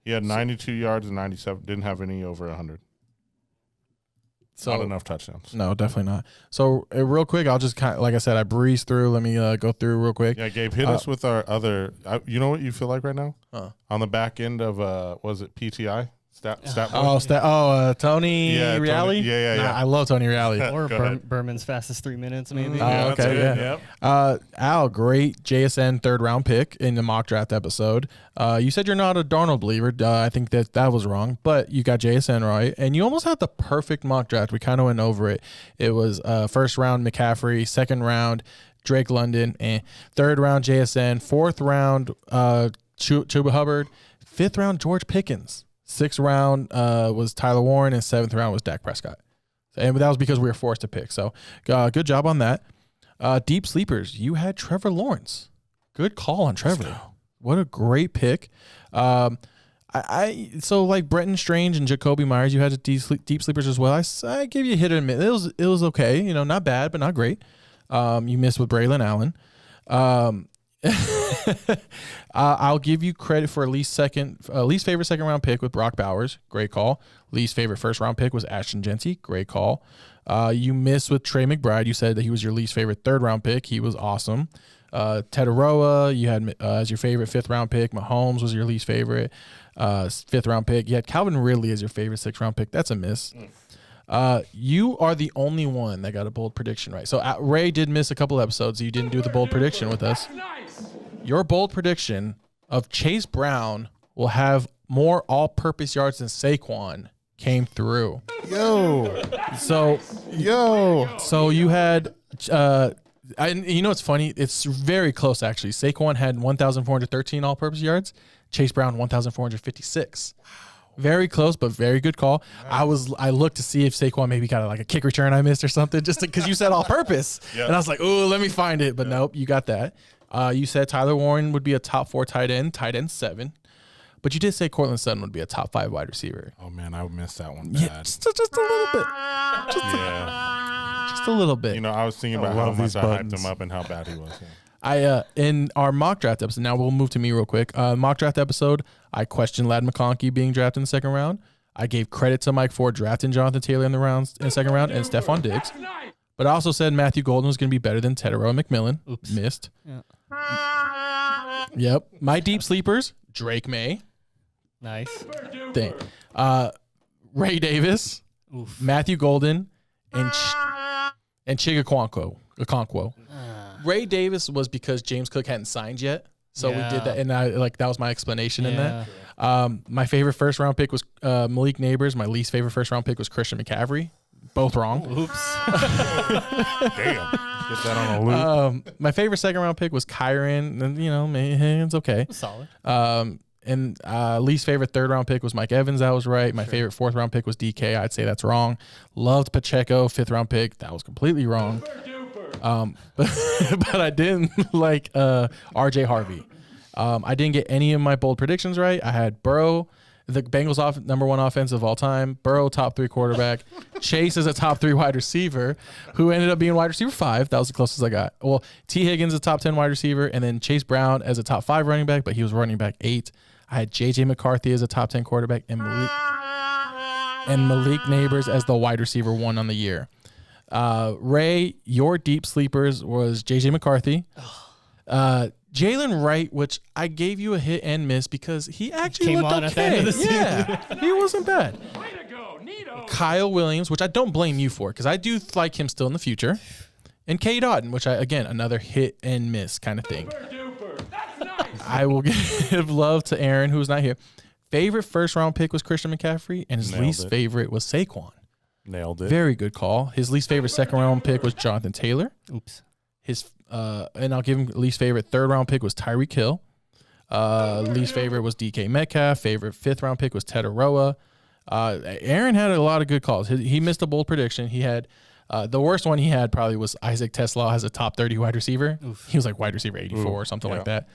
He had 92 yards and 97. Didn't have any over 100. So Not enough touchdowns. No, definitely not. So real quick, I'll just like I said, I breezed through. Let me go through real quick. Yeah, Gabe, hit us with our other. You know what you feel like right now? Huh. On the back end of was it PTI Tony Yeah, Reale? Tony- yeah. I love Tony Reale. Or Go ahead. Berman's fastest 3 minutes, maybe. Yeah, that's okay, it. yeah. Yep. Al, great JSN third round pick in the mock draft episode. You said you're not a Darnold believer. I think that was wrong, but you got JSN right, and you almost had the perfect mock draft. We kind of went over it. It was first round McCaffrey, second round Drake London, third round JSN, fourth round Chuba Hubbard, fifth round George Pickens, sixth round was Tyler Warren, and seventh round was Dak Prescott. And that was because we were forced to pick. So good job on that. Deep sleepers, you had Trevor Lawrence. Good call on Trevor. What a great pick. So like Brenton Strange and Jacoby Myers, you had deep sleepers as well. I give you a hit and miss. It was okay. Not bad, but not great. You missed with Braylon Allen. I'll give you credit for least favorite second round pick with Brock Bowers. Great call. Least favorite first round pick was Ashton Genty. Great call. You missed with Trey McBride. You said that he was your least favorite third round pick. He was awesome. Tetaroa, you had as your favorite fifth round pick. Mahomes was your least favorite fifth round pick. You had Calvin Ridley as your favorite sixth round pick. That's a miss. You are the only one that got a bold prediction right. So Ray did miss a couple episodes. You didn't do the bold prediction with us. Your bold prediction of Chase Brown will have more all-purpose yards than Saquon came through. So you had it's funny. It's very close actually. Saquon had 1,413 all-purpose yards. Chase Brown 1,456. Very close, but very good call. Nice. I looked to see if Saquon maybe got like a kick return I missed or something, just because you said all purpose, and I was like, oh, let me find it. But nope, you got that. You said Tyler Warren would be a top 4 tight end 7, but you did say Cortland Sutton would be a top 5 wide receiver. Oh man, I missed that one. Yeah, just a little bit. Just a little bit. I was thinking about how much I hyped him up and how bad he was. Yeah. In our mock draft episode, now we'll move to me real quick. Mock draft episode, I questioned Ladd McConkey being drafted in the second round. I gave credit to Mike Ford drafting Jonathan Taylor in the second round and Stephon Diggs. But I also said Matthew Golden was going to be better than Tedero and McMillan. Oops. Missed. Yeah. Yep. My deep sleepers, Drake May. Nice. Ray Davis, Matthew Golden, and Chiga Okonkwo. Ray Davis was because James Cook hadn't signed yet. So we did that, and that was my explanation in that. My favorite first round pick was Malik Neighbors. My least favorite first round pick was Christian McCaffrey. Both wrong. Oops. Damn. Get that on a loop. My favorite second round pick was Kyron, and it's okay. Solid. And least favorite third round pick was Mike Evans. That was right. My favorite fourth round pick was DK. I'd say that's wrong. Loved Pacheco, fifth round pick. That was completely wrong. But I didn't like RJ Harvey. I didn't get any of my bold predictions right. I had Burrow, the Bengals number 1 offense of all time. Burrow, top 3 quarterback. Chase is a top 3 wide receiver, who ended up being wide receiver 5. That was the closest I got. Well, T. Higgins a top 10 wide receiver, and then Chase Brown as a top 5 running back, but he was running back 8. I had J.J. McCarthy as a top 10 quarterback, and Malik Neighbors as the wide receiver 1 on the year. Ray, your deep sleepers was J.J. McCarthy. Jalen Wright, which I gave you a hit and miss because he actually Came looked on okay. at the end of the season. Yeah, he wasn't bad. Kyle Williams, which I don't blame you for because I do like him still in the future. And K. Dotton, which another hit and miss kind of thing. I will give love to Aaron, who's not here. Favorite first round pick was Christian McCaffrey, and his least favorite was Saquon. Nailed it. Very good call. His least favorite second round pick was Jonathan Taylor. Oops. His and I'll give him least favorite third round pick was Tyreek Hill. Least favorite was DK Metcalf. Favorite fifth round pick was Tetaroa. Aaron had a lot of good calls. He missed a bold prediction. He had the worst one he had probably was Isaac Tesla as a top 30 wide receiver. Oof. He was like wide receiver 84 or something like that.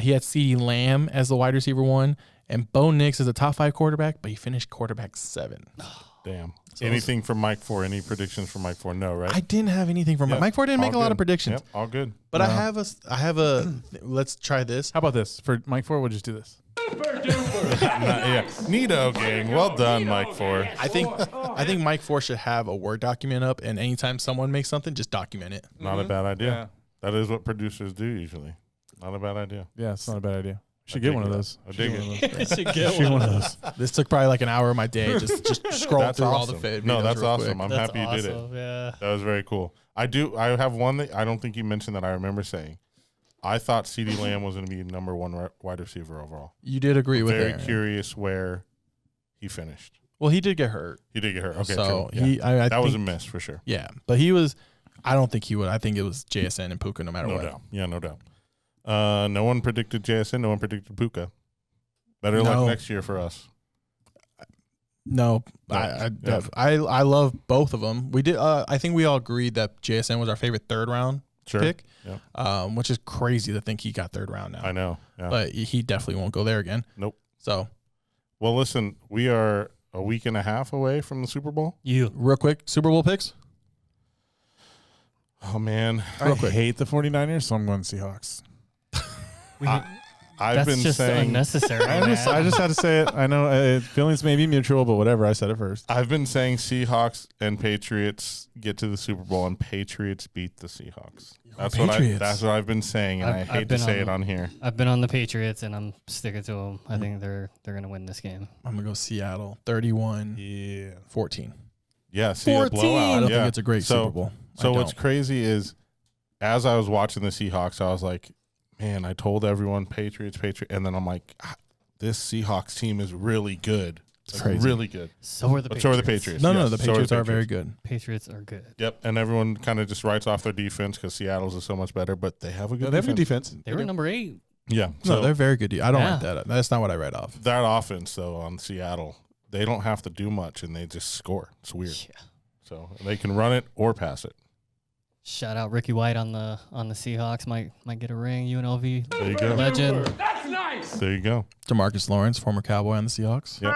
He had CeeDee Lamb as the wide receiver 1 and Bo Nix as a top 5 quarterback, but he finished quarterback 7. Damn. So anything from Mike 4? Any predictions from Mike 4? No, right? I didn't have anything from Mike 4. Didn't make a lot of predictions. Yep, all good. But no. I have a. Let's try this. How about this for Mike 4? We'll just do this. Neato, gang. Well done, Mike 4. I think Mike 4 should have a Word document up, and anytime someone makes something, just document it. Not a bad idea. Yeah. That is what producers do usually. Not a bad idea. Yeah, it's not a bad idea. Should get one of those. I dig it. Should get Should one of those. This took probably like an hour of my day. Just scroll That's through all awesome. the videos. No, that's real awesome. quick. I'm That's happy you did it. awesome, yeah. That was very cool. I have one that I don't think you mentioned that I remember saying. I thought CeeDee Lamb was going to be number one wide receiver overall. You did agree with Very Aaron. curious where he finished. Well, he did get hurt. He did get hurt. Okay, So true. Yeah. I that was a think- miss for sure. Yeah, but he was. I don't think he would. I think it was JSN and Puka no matter No what. doubt. Yeah, no doubt. No one predicted JSN. No one predicted Puka. Better luck No. next year for us. No, No. I love both of them. We did. I think we all agreed that JSN was our favorite third round Sure. pick, Yeah. which is crazy to think he got third round now. I know. Yeah. But he definitely won't go there again. Nope. So Well, listen, we are a week and a half away from the Super Bowl. real quick, Super Bowl picks. Oh, man. I hate the 49ers, so I'm going Seahawks. I've That's been just saying unnecessary. I just had to say it. I know feelings may be mutual, but whatever. I said it first. I've been saying Seahawks and Patriots get to the Super Bowl and Patriots beat the Seahawks. That's Patriots. what I've been saying, and I I've hate to been say on it on here. I've been on the Patriots, and I'm sticking to them. I think they're going to win this game. I'm gonna go Seattle 31-14. Yeah, see a 14. blowout. I don't Yeah. think it's a great So- Super Bowl. So I what's don't. crazy is, as I was watching the Seahawks, I was like, man, I told everyone Patriots, and then I'm like, this Seahawks team is really good. Like, crazy. really good. So are the But Patriots. so are the Patriots. No, Yes, the so Patriots are very good. Patriots are good. Yep, and everyone kind of just writes off their defense because Seattle's is so much better, but they have a good They have good defense. defense. They were number 8. Yeah, No, so they're very good. I don't Yeah. like that. That's not what I read off. that offense, though, on Seattle, they don't have to do much, and they just score. It's weird. Yeah. So they can run it or pass it. Shout out Ricky White on the Seahawks. Might get a ring. UNLV There you go. legend. That's nice. There you go. DeMarcus Lawrence, former Cowboy on the Seahawks. Yep.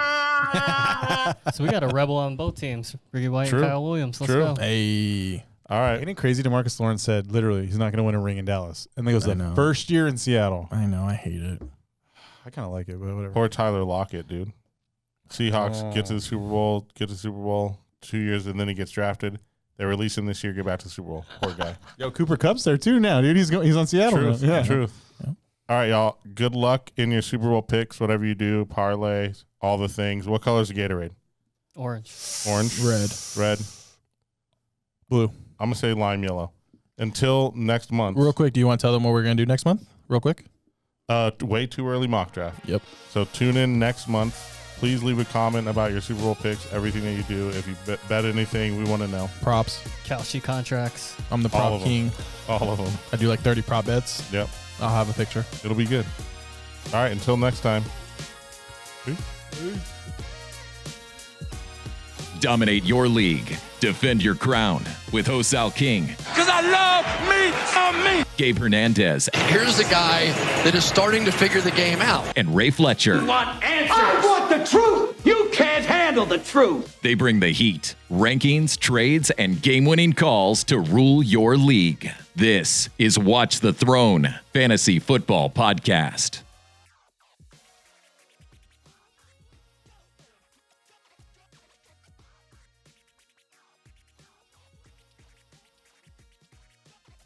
So we got a rebel on both teams. Ricky White True. and Kyle Williams. Let's True. go. Hey, All right. Ain't it crazy? DeMarcus Lawrence said literally he's not going to win a ring in Dallas, and that was I the know. first year in Seattle. I know. I hate it. I kind of like it, but whatever. Poor Tyler Lockett, dude. Seahawks get to the Super Bowl, 2 years, and then he gets drafted. They release him this year, get back to the Super Bowl. Poor guy. Yo, Cooper Kupp's there too now, dude. He's on Seattle. Truth. now. Yeah. Truth. Yeah. All right, y'all. Good luck in your Super Bowl picks, whatever you do, parlays, all the things. What color is the Gatorade? Orange. Orange? Red? Blue. I'm going to say lime yellow. Until next month. Real quick, do you want to tell them what we're going to do next month? Real quick. Way too early mock draft. Yep. So tune in next month. Please leave a comment about your Super Bowl picks, everything that you do. If you bet anything, we want to know. Props. Calci contracts. I'm the All prop of them. king. All of them. I do like 30 prop bets. Yep. I'll have a picture. It'll be good. All right. Until next time. Dominate your league. Defend your crown with Hosal King, Because I love me. Gabe Hernandez, Here's a guy that is starting to figure the game out. and Ray Fletcher. Want answers? I want the truth. You can't handle the truth. They bring the heat, rankings, trades, and game-winning calls to rule your league. This is Watch the Throne Fantasy Football Podcast.